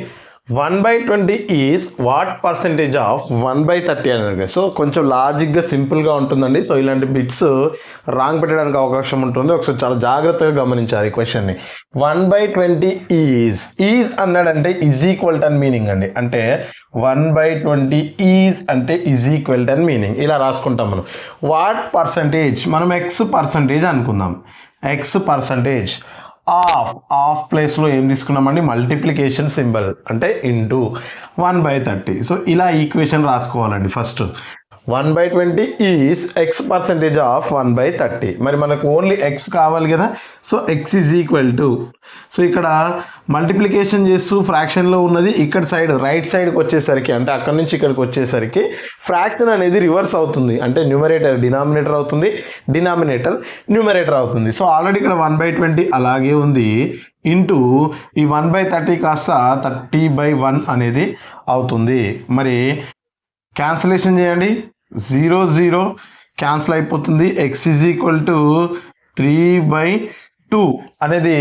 1/20 ఈజ్ వాట్ పర్సెంటేజ్ ఆఫ్ 1/30 అని. సో కొంచెం లాజిక్గా సింపుల్గా ఉంటుందండి. సో ఇలాంటి బిట్స్ రాంగ్ పెట్టడానికి అవకాశం ఉంటుంది, ఒకసారి చాలా జాగ్రత్తగా గమనించాలి ఈ క్వశ్చన్ని. 1/20 ఈజ్ అన్నాడంటే ఈజ్ ఈక్వల్ టు అని మీనింగ్ అండి. అంటే 1/20 ఈజ్ అంటే ఈజ్ ఈక్వల్ టు అని మీనింగ్. ఇలా రాసుకుంటాం మనం. వాట్ పర్సంటేజ్, మనం ఎక్స్ పర్సంటేజ్ అనుకుందాం. ఎక్స్ పర్సంటేజ్ ఆఫ్ ప్లేస్లో ఏం తీసుకున్నామండి మల్టిప్లికేషన్ సింబల్, అంటే ఇంటూ 1/30. సో ఇలా ఈక్వేషన్ రాసుకోవాలండి. First 1/20 is X percentage of 1/30. మరి మనకు ఓన్లీ ఎక్స్ కావాలి కదా. So X is equal to, so ఇక్కడ మల్టిప్లికేషన్ చేస్తూ ఫ్రాక్షన్లో ఉన్నది ఇక్కడ సైడ్ రైట్ సైడ్కి వచ్చేసరికి, అంటే అక్కడ నుంచి ఇక్కడికి వచ్చేసరికి ఫ్రాక్షన్ అనేది రివర్స్ అవుతుంది. అంటే న్యూమరేటర్ డినామినేటర్ అవుతుంది, డినామినేటర్ న్యూమరేటర్ అవుతుంది. సో ఆల్రెడీ ఇక్కడ 1/20 అలాగే ఉంది, ఇంటూ ఈ 1/30 కాస్త 30/1 అనేది అవుతుంది. మరి క్యాన్సలేషన్ చేయండి. 0 0 క్యాన్సిల్ అయిపోతుంది. ఎక్స్ ఈజ్ ఈక్వల్ టు 3/2 అనేది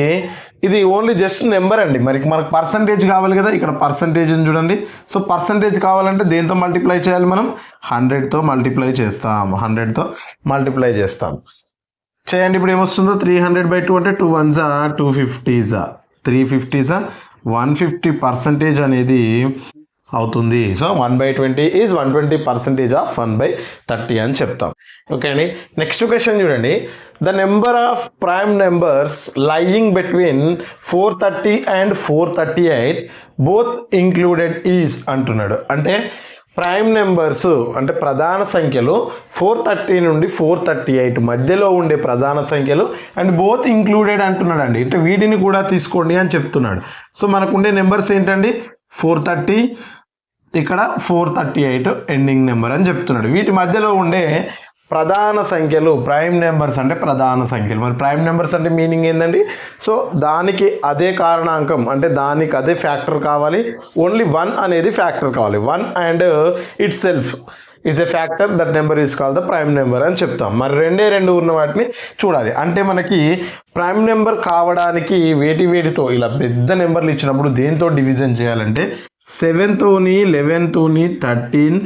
ఇది ఓన్లీ జస్ట్ నెంబర్ అండి. మరి మనకు పర్సంటేజ్ కావాలి కదా, ఇక్కడ పర్సంటేజ్ చూడండి. సో పర్సంటేజ్ కావాలంటే దేంతో మల్టిప్లై చేయాలి, మనం 100తో మల్టిప్లై చేస్తాం. 100తో మల్టిప్లై చేస్తాం. చేయండి. ఇప్పుడు ఏమొస్తుందో 300/2 అంటే 2 1s 250s 350s 150% అనేది అవుతుంది. సో 1/20 ఈజ్ 120% ఆఫ్ 1/30 అని చెప్తాం. ఓకే అండి. నెక్స్ట్ క్వశ్చన్ చూడండి. The number of prime numbers lying between 430 and 438 both included is అంటున్నాడు. అంటే ప్రైమ్ నెంబర్స్ అంటే ప్రధాన సంఖ్యలు 430 నుండి 438 మధ్యలో ఉండే ప్రధాన సంఖ్యలు అండ్ బోత్ ఇంక్లూడెడ్ అంటున్నాడు అండి. అంటే వీటిని కూడా తీసుకోండి అని చెప్తున్నాడు. సో మనకు ఉండే నెంబర్స్ ఏంటండి, 430, ఇక్కడ 438 ఎండింగ్ నెంబర్ అని చెప్తున్నాడు. వీటి మధ్యలో ఉండే ప్రధాన సంఖ్యలు ప్రైమ్ నెంబర్స్ అంటే ప్రధాన సంఖ్యలు. మరి ప్రైమ్ నెంబర్స్ అంటే మీనింగ్ ఏంటండి, సో దానికి అదే కారణాంకం అంటే దానికి అదే ఫ్యాక్టర్ కావాలి. ఓన్లీ 1 అనేది ఫ్యాక్టర్ కావాలి. 1 and it self is a factor, that number is called the prime number అని చెప్తాం. మరి 2 ఉన్న వాటిని చూడాలి. అంటే మనకి ప్రైమ్ నెంబర్ కావడానికి వేటితో ఇలా పెద్ద నెంబర్లు ఇచ్చినప్పుడు దేంతో డివిజన్ చేయాలంటే 7తోని 11తోని 13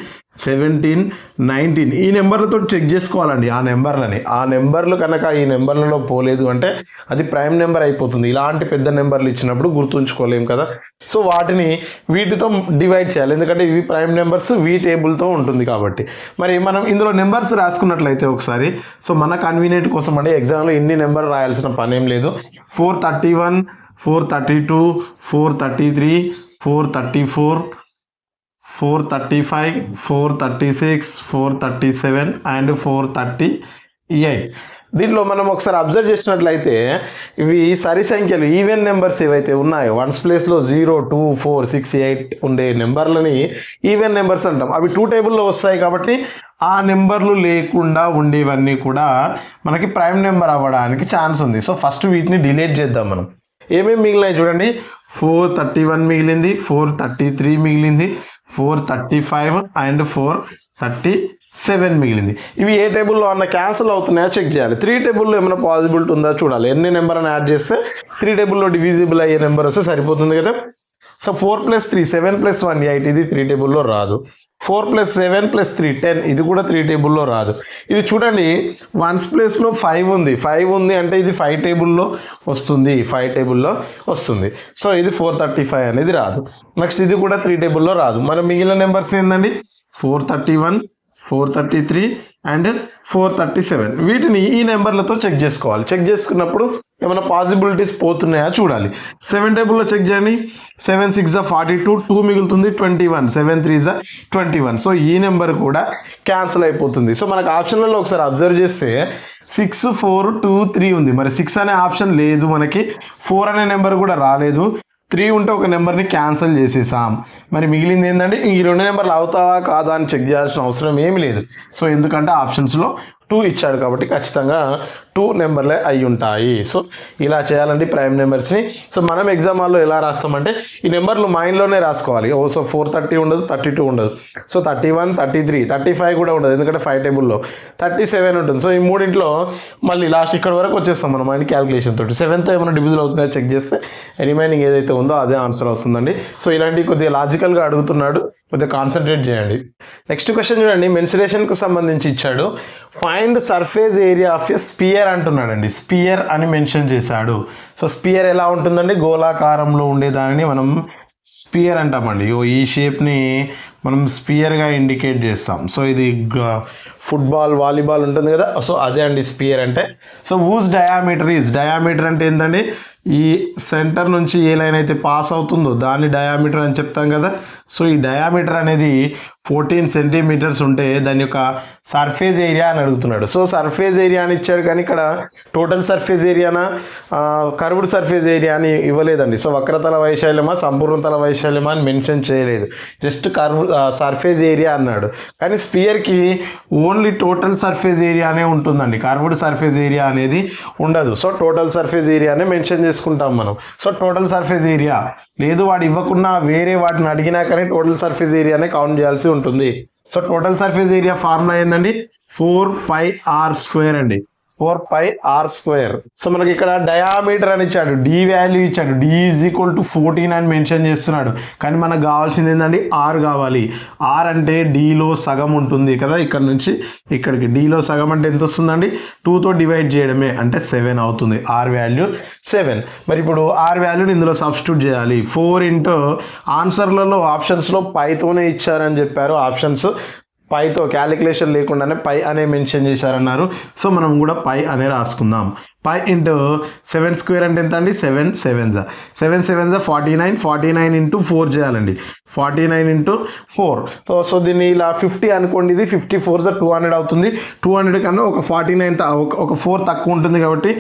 17 19 ఈ నెంబర్లతో చెక్ చేసుకోవాలండి. ఆ నెంబర్లు కనుక ఈ నెంబర్లలో పోలేదు అంటే అది ప్రైమ్ నెంబర్ అయిపోతుంది. ఇలాంటి పెద్ద నెంబర్లు ఇచ్చినప్పుడు గుర్తుంచుకోలేము కదా. సో వాటిని వీటితో డివైడ్ చేయాలి, ఎందుకంటే ఇవి ప్రైమ్ నెంబర్స్ వీ టేబుల్తో ఉంటుంది కాబట్టి. మరి మనం ఇందులో నెంబర్స్ రాసుకున్నట్లయితే ఒకసారి, సో మన కన్వీనియంట్ కోసం అంటే ఎగ్జామ్లో ఇన్ని నెంబర్ రాయాల్సిన పని ఏం లేదు. 431 432 433 434 435 436 437 అండ్ 438. దీంట్లో మనం ఒకసారి అబ్జర్వ్ చేసినట్లయితే ఇవి సరి సంఖ్యలు ఈవెన్ నెంబర్స్ ఏవైతే ఉన్నాయో వన్స్ ప్లేస్లో 0 2 4 6 8 ఉండే నెంబర్లని ఈవెన్ నెంబర్స్ అంటాం. అవి 2 టేబుల్లో వస్తాయి కాబట్టి ఆ నెంబర్లు లేకుండా ఉండేవన్నీ కూడా మనకి ప్రైమ్ నెంబర్ అవ్వడానికి ఛాన్స్ ఉంది. సో ఫస్ట్ వీటిని డిలీట్ చేద్దాం. మనం ఏమేమి మిగిలినాయి చూడండి. 431 మిగిలింది, 433 మిగిలింది, 435 అండ్ 437 మిగిలింది. ఇవి ఏ టేబుల్లో అన్న క్యాన్సిల్ అవుతున్నాయో చెక్ చేయాలి. 3 టేబుల్లో ఏమైనా పాసిబిలిటీ ఉందా చూడాలి. ఎన్ని నెంబర్ అని యాడ్ చేస్తే 3 టేబుల్లో డివిజిబుల్ అయ్యే నెంబర్ వస్తే సరిపోతుంది కదా. సో 4 + 3 7 + 1 8 ఇది 3 టేబుల్లో రాదు. 4 + 7 + 3 10 ఇది కూడా 3 టేబుల్లో రాదు. ఇది చూడండి వన్స్ ప్లేస్లో 5 ఉంది అంటే ఇది 5 టేబుల్లో వస్తుంది. 5 టేబుల్లో వస్తుంది. సో ఇది 435 అనేది రాదు. నెక్స్ట్ ఇది కూడా 3 టేబుల్లో రాదు. మన మిగిలిన నెంబర్స్ ఏంటండి 431 433 అండ్ 437. వీటిని ఈ నెంబర్లతో చెక్ చేసుకోవాలి. చెక్ చేసుకున్నప్పుడు ఏమైనా పాసిబిలిటీస్ పోతున్నాయా చూడాలి. 7 టేబుల్లో చెక్ చేయండి. 7 6 42 2 మిగులుతుంది 21 7 3 21. సో ఈ నెంబర్ కూడా క్యాన్సిల్ అయిపోతుంది. సో మనకు ఆప్షన్లలో ఒకసారి అబ్జర్వ్ చేస్తే 6 4 2 3 ఉంది. మరి 6 అనే ఆప్షన్ లేదు, మనకి 4 అనే నెంబర్ కూడా రాలేదు. 3 ఉంటే ఒక నెంబర్ని క్యాన్సిల్ చేసేసాం. మరి మిగిలింది ఏంటంటే ఈ 2 నెంబర్లు అవుతావా కాదా అని చెక్ చేయాల్సిన అవసరం ఏమి లేదు. సో ఎందుకంటే ఆప్షన్స్లో 2 ఇచ్చాడు కాబట్టి ఖచ్చితంగా 2 నెంబర్లే అయి ఉంటాయి. సో ఇలా చేయాలండి ప్రైమ్ నెంబర్స్ని. సో మనం ఎగ్జామ్ హాల్లో ఎలా రాస్తామంటే ఈ నెంబర్లు మైండ్లోనే రాసుకోవాలి. సో 430 ఉండదు, 32 ఉండదు. సో 31 33 35 కూడా ఉండదు, ఎందుకంటే 5 టేబుల్లో 37 ఉంటుంది. సో ఈ మూడింట్లో మళ్ళీ లాస్ట్ ఇక్కడ వరకు వచ్చేస్తాం మనం మైండ్ క్యాలిక్యులేషన్ తోటి. 7తో ఏమైనా డివిజన్ అవుతుందో చెక్ చేస్తే రిమైనింగ్ ఏదైతే ఉందో అదే ఆన్సర్ అవుతుందండి. సో ఇలాంటివి కొద్దిగా లాజికల్గా అడుగుతున్నాడు, కొద్దిగా కాన్సన్ట్రేట్ చేయండి. నెక్స్ట్ క్వశ్చన్ చూడండి, మెన్సురేషన్కు సంబంధించి ఇచ్చాడు. Find surface area of a sphere అంటున్నాడండి. స్పియర్ అని మెన్షన్ చేశాడు. సో స్పియర్ ఎలా ఉంటుందండి, గోళాకారంలో ఉండేదానిని మనం స్పియర్ అంటామండి. ఈ షేప్ని మనం స్పియర్గా ఇండికేట్ చేస్తాం. సో ఇది ఫుట్బాల్ వాలీబాల్ ఉంటుంది కదా, సో అదే అండి స్పియర్ అంటే. సో వూజ్ డయామీటర్ అంటే ఏంటండి, ఈ సెంటర్ నుంచి ఏ లైన్ అయితే పాస్ అవుతుందో దాన్ని డయామీటర్ అని చెప్తాం కదా. సో ఈ డయామీటర్ అనేది 14 సెంటీమీటర్స్ ఉంటే దాని యొక్క సర్ఫేస్ ఏరియా అని అడుగుతున్నాడు. సో సర్ఫేస్ ఏరియా అని ఇచ్చాడు, కానీ ఇక్కడ టోటల్ సర్ఫేస్ ఏరియానా కర్వ్డ్ సర్ఫేస్ ఏరియా అని ఇవ్వలేదండి. సో వక్రతల వైశాల్యమా సంపూర్ణతల వైశాల్యమా అని మెన్షన్ చేయలేదు, జస్ట్ సర్ఫేస్ ఏరియా అన్నాడు. కానీ స్పియర్కి ఓన్లీ టోటల్ సర్ఫేస్ ఏరియానే ఉంటుందండి, కర్వ్డ్ సర్ఫేస్ ఏరియా అనేది ఉండదు. సో టోటల్ సర్ఫేస్ ఏరియానే మెన్షన్ చేసుకుంటాం మనం. సో టోటల్ సర్ఫేస్ ఏరియా లేదు, వాడు ఇవ్వకుండా వేరే వాటిని అడిగినా కానీ టోటల్ సర్ఫేస్ ఏరియానే కౌంట్ చేయాల్సి ఉంటుంది. So total surface area formula ఏందండి 4πr² అండి. 4πr². సో మనకి ఇక్కడ డయామీటర్ అని ఇచ్చాడు, డి వాల్యూ ఇచ్చాడు, డి ఈజ్ ఈక్వల్ టు 14 అని మెన్షన్ చేస్తున్నాడు. కానీ మనకు కావాల్సింది ఏంటండి, ఆర్ కావాలి. ఆర్ అంటే డీలో సగం ఉంటుంది కదా, ఇక్కడ నుంచి ఇక్కడికి డీలో సగం అంటే ఎంత వస్తుందండి, 2తో డివైడ్ చేయడమే, అంటే 7 అవుతుంది. R value 7. మరి ఇప్పుడు ఆర్ వాల్యూని ఇందులో సబ్స్టిట్యూట్ చేయాలి. 4 ఇంటూ ఆన్సర్లలో ఆప్షన్స్లో పైతోనే ఇచ్చారని చెప్పారు. ఆప్షన్స్ పైతో క్యాలిక్యులేషన్ లేకుండానే పై అనే మెన్షన్ చేశారన్నారు. సో మనం కూడా పై అనే రాసుకుందాం. పై ఇంటూ 7² అంటే ఎంత అండి, 7 7s 49. 49 ఇంటూ 4 చేయాలండి, 49 ఇంటూ 4. సో దీన్ని ఇలా 50 అనుకోండి, ఇది 54 200 అవుతుంది. 200 కన్నా ఒక 49 ఒక 4 తక్కువ ఉంటుంది కాబట్టి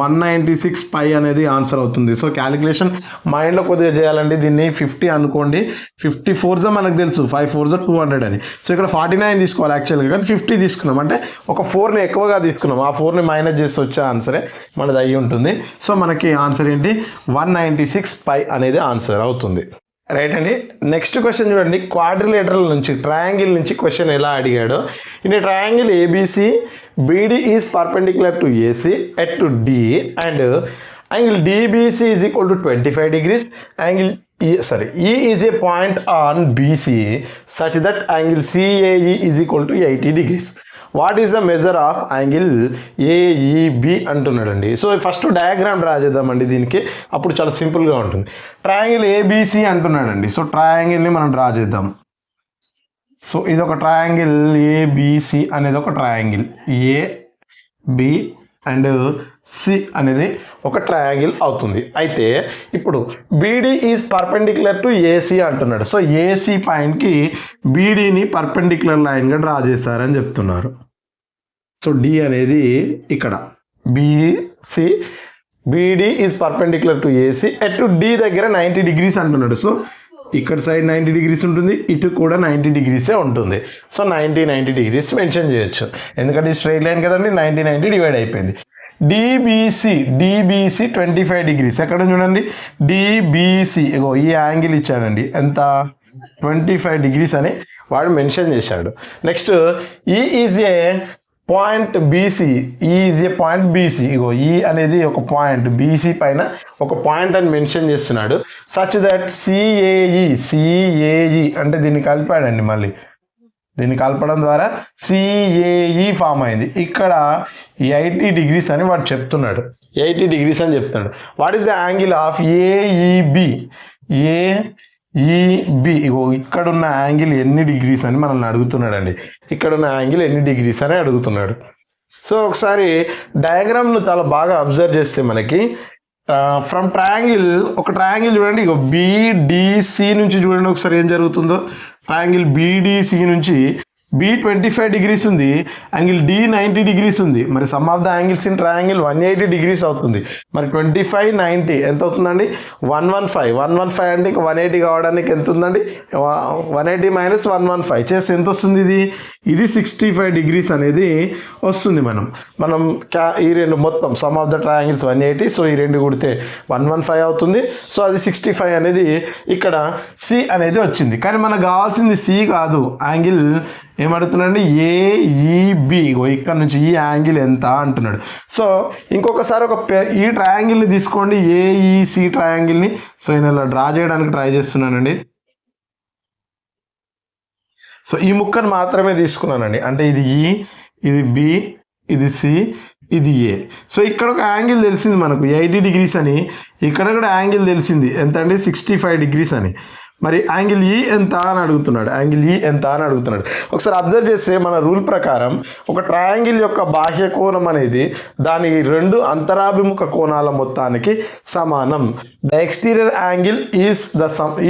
196 పై అనేది ఆన్సర్ అవుతుంది. సో క్యాలిక్యులేషన్ మైండ్లో కొద్దిగా చేయాలండి. దీన్ని 50 అనుకోండి, 54 మనకు తెలుసు, 5 4 200 అని. సో ఇక్కడ 49 తీసుకోవాలి యాక్చువల్గా, కానీ 50 తీసుకున్నాం అంటే ఒక 4ని ఎక్కువగా తీసుకున్నాం. ఆ 4ని మైనస్ చేసి వచ్చే ఆన్సరే మనది అయ్యి ఉంటుంది. సో మనకి ఆన్సర్ ఏంటి, 196 పై అనేది ఆన్సర్ అవుతుంది. రైట్ అండి. నెక్స్ట్ క్వశ్చన్ చూడండి, క్వాడ్రిలేటరల్ నుంచి, ట్రయాంగిల్ నుంచి క్వశ్చన్ ఎలా అడిగాడో. In a triangle ABC BD is perpendicular to AC at to D and angle DBC is equal to 25 degrees. Angle E is a point on BC such that angle CAE is equal to 80 degrees. What is the measure of angle AEB అంటున్నాడండి. So first diagram draw చేద్దామండి దీనికి, అప్పుడు చాలా సింపుల్గా ఉంటుంది. Triangle ABC అంటున్నాడండి. So ట్రయాంగిల్ని మనం డ్రా చేద్దాం. సో ఇది ఒక ట్రయాంగిల్ ABC అనేది ఒక ట్రయాంగిల్, AB అండ్ C అనేది ఒక ట్రయాంగిల్ అవుతుంది. అయితే ఇప్పుడు BD is perpendicular to AC అంటున్నాడు. సో AC పాయింట్కి BDని పర్పెండిక్యులర్ లైన్గా డ్రా చేశారని చెప్తున్నారు. సో D అనేది ఇక్కడ BD is perpendicular to AC at to D దగ్గర 90 degrees అంటున్నాడు. సో ఇక్కడ సైడ్ 90 degrees ఉంటుంది, ఇటు కూడా 90 degrees ఉంటుంది. సో 90 degrees మెన్షన్ చేయొచ్చు, ఎందుకంటే స్ట్రైట్ లైన్ కదండి, 90 డివైడ్ అయిపోయింది. DBC 25 degrees. ఎక్కడ చూడండి, DBC ఇగో ఈ యాంగిల్ ఇచ్చాడండి, ఎంత 25 degrees అని వాడు మెన్షన్ చేశాడు. Next E is a point BC, E is a point BC. Ego E అనేది ఒక పాయింట్, BC పైన ఒక పాయింట్ అని మెన్షన్ చేస్తున్నాడు. సచ్ దట్ CAE అంటే దీన్ని కలిపాడండి, మళ్ళీ దీన్ని కలపడం ద్వారా CAE ఫామ్ అయింది. ఇక్కడ 80 degrees అని వాడు చెప్తున్నాడు, 80 degrees అని చెప్తున్నాడు. What is the angle of AEB? ఇగో ఇక్కడున్న యాంగిల్ ఎన్ని డిగ్రీస్ అని మనల్ని అడుగుతున్నాడండి. ఇక్కడున్న యాంగిల్ ఎన్ని డిగ్రీస్ అని అడుగుతున్నాడు. సో ఒకసారి డయాగ్రామ్ను చాలా బాగా అబ్జర్వ్ చేస్తే మనకి ఫ్రమ్ ట్రయాంగిల్, ఒక ట్రయాంగిల్ చూడండి, ఇగో BDC నుంచి చూడండి ఒకసారి ఏం జరుగుతుందో. ట్రయాంగిల్ BDC నుంచి B 25 degrees ఉంది, యాంగిల్ D 90 degrees ఉంది. మరి some of the angles in triangle 180 degrees అవుతుంది. మరి 25 90 ఎంత అవుతుందండి, 115 అంటే ఇంకా 180 కావడానికి ఎంత ఉందండి, 180 మైనస్ 115 చేస్తే ఎంత వస్తుంది, ఇది 65 degrees అనేది వస్తుంది. మనం ఈ రెండు మొత్తం some of the triangles 180, so ఈ రెండు కూడితే 115 అవుతుంది. సో అది 65 అనేది ఇక్కడ C అనేది వచ్చింది. కానీ మనకు కావాల్సింది C కాదు, యాంగిల్ ఏమడుగుతున్నాడు, AEB. ఇక్కడ నుంచి ఈ యాంగిల్ ఎంత అంటున్నాడు. సో ఇంకొకసారి ఈ ట్రయాంగిల్ని తీసుకోండి, AEC ట్రయాంగిల్ని. సో నేను ఇలా డ్రా చేయడానికి ట్రై చేస్తున్నానండి. సో ఈ ముక్కను మాత్రమే తీసుకున్నానండి, అంటే ఇది E, ఇది B, ఇది C, ఇది A. సో ఇక్కడ ఒక యాంగిల్ తెలిసింది మనకు 80 degrees అని, ఇక్కడ కూడా యాంగిల్ తెలిసింది ఎంత అండి, 65 degrees అని. మరి యాంగిల్ E ఎంత అని అడుగుతున్నాడు, ఒకసారి అబ్జర్వ్ చేస్తే మన రూల్ ప్రకారం ఒక ట్రయాంగిల్ యొక్క బాహ్య కోణం అనేది దాని రెండు అంతరాభిముఖ కోణాల మొత్తానికి సమానం. The exterior angle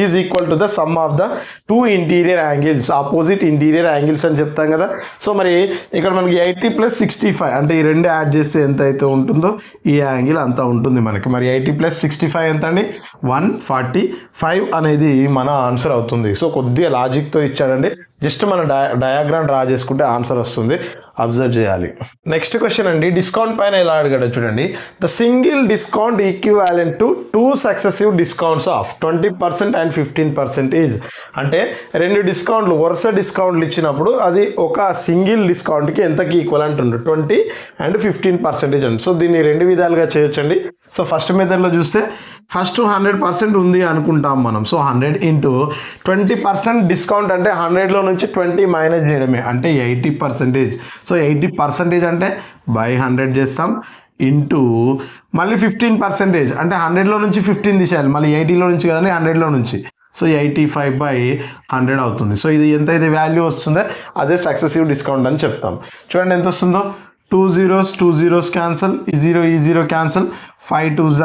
is equal to the sum of the two interior angles, opposite interior angles అని చెప్తాం కదా. సో మరి ఇక్కడ మనకి 80 + 65 అంటే ఈ రెండు యాడ్ చేస్తే ఎంత అయితే ఉంటుందో ఈ యాంగిల్ అంతా ఉంటుంది మనకి. మరి 80 + 65 ఎంత అండి, 145 అనేది మన ఆన్సర్ అవుతుంది. సో కొద్దిగా లాజిక్తో ఇచ్చాడండి, జస్ట్ మన డయాగ్రామ్ డ్రా చేసుకుంటే ఆన్సర్ వస్తుంది, అబ్జర్వ్ చేయాలి. నెక్స్ట్ క్వశ్చన్ అండి, డిస్కౌంట్ పైన ఎలా అడిగాడు చూడండి. The single discount equivalent to 2 successive discounts of 20% and 15% is. అంటే 2 డిస్కౌంట్లు వరుస డిస్కౌంట్లు ఇచ్చినప్పుడు అది ఒక సింగిల్ డిస్కౌంట్కి ఎంతకి ఈక్వల్ అంటుండ్రు, 20 and 15% అండి. సో దీన్ని 2 విధాలుగా చేయొచ్చండి. సో ఫస్ట్ మెథడ్లో చూస్తే ఫస్ట్ 100% ఉంది అనుకుంటాం మనం. సో 100 ఇంటూ 20% డిస్కౌంట్ అంటే 100లో నుంచి 20 మైనస్ చేయడమే, అంటే 80%. సో 80% అంటే బై 100 చేస్తాం, ఇంటూ మళ్ళీ 15% అంటే 100లో నుంచి 15 తీసేయాలి, మళ్ళీ 80లో నుంచి కదండి 100లో నుంచి. సో 85/100 అవుతుంది. సో ఇది ఎంత అయితే వాల్యూ వస్తుందో అదే సక్సెసివ్ డిస్కౌంట్ అని చెప్తాం. చూడండి ఎంత వస్తుందో, 2 zeros క్యాన్సల్, ఈ 0 క్యాన్సల్, 5 2s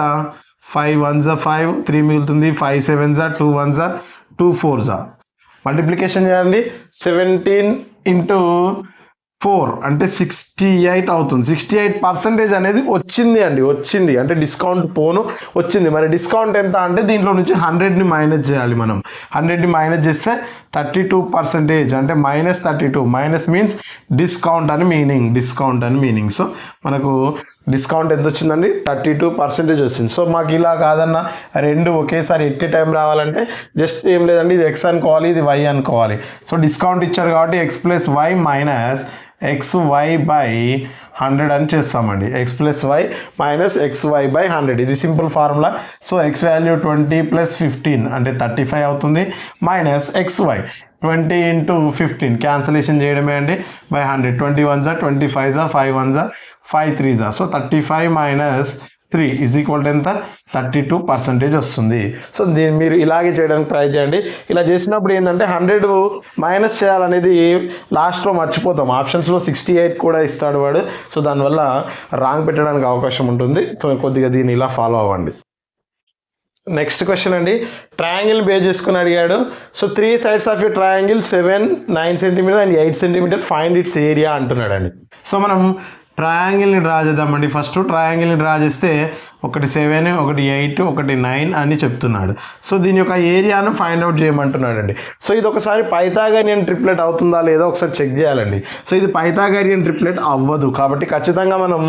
5 1s 5, 3 మిగులుతుంది, 5 7s 2 1s 2 4s. మల్టిప్లికేషన్ చేయండి, 17 ఇంటూ 4 అంటే 68 అవుతుంది. 68% అనేది వచ్చింది అండి, వచ్చింది అంటే డిస్కౌంట్ పోను వచ్చింది. మరి డిస్కౌంట్ ఎంత అంటే దీంట్లో నుంచి 100ని మైనస్ చేయాలి మనం. 100ని మైనస్ చేస్తే 32% అంటే -32. మైనస్ మీన్స్ డిస్కౌంట్ అని మీనింగ్. సో మనకు డిస్కౌంట్ ఎంత వచ్చిందండి, 32% వచ్చింది. సో మాకు ఇలా కాదన్నా 2 ఒకేసారి ఎట్టి టైం రావాలంటే జస్ట్ ఏం లేదండి, ఇది x అనుకోవాలి, ఇది y అనుకోవాలి. సో డిస్కౌంట్ ఇచ్చారు కాబట్టి x + y మైనస్ xy/100 అని చేస్తామండి. x + y మైనస్ xy/100 ఇది simple formula. So x value 20 + 15 అంటే 35 అవుతుంది, మైనస్ xy 20 ఇంటూ 15 క్యాన్సలేషన్ చేయడమే అండి, by 100. 20 1s 25s 5 1s 5 3s. So 35 minus 3 is equal to ఎంత, 32% వస్తుంది. సో దీన్ని మీరు ఇలాగే చేయడానికి ట్రై చేయండి. ఇలా చేసినప్పుడు ఏంటంటే 100 మైనస్ చేయాలనేది లాస్ట్లో మర్చిపోతాం. ఆప్షన్స్లో 68 కూడా ఇస్తాడు వాడు. సో దానివల్ల రాంగ్ పెట్టడానికి అవకాశం ఉంటుంది. సో కొద్దిగా దీన్ని ఇలా ఫాలో అవ్వండి. నెక్స్ట్ క్వశ్చన్ అండి, ట్రయాంగిల్ బేస్ చేసుకుని అడిగాడు. So 3 sides of a triangle 7 9 cm and 8 cm find its area అంటున్నాడండి. సో మనం ట్రయాంగిల్ని డ్రా చేద్దామండి. ఫస్ట్ ట్రయాంగిల్ని డ్రా చేస్తే ఒకటి 7 ఒకటి 8 ఒకటి 9 అని చెప్తున్నాడు. సో దీని యొక్క ఏరియాను ఫైండ్ అవుట్ చేయమంటున్నాడు అండి. సో ఇది ఒకసారి పైథాగోరియన్ ట్రిప్లెట్ అవుతుందా లేదా ఒకసారి చెక్ చేయాలండి. సో ఇది పైథాగోరియన్ ట్రిప్లెట్ అవ్వదు కాబట్టి ఖచ్చితంగా మనం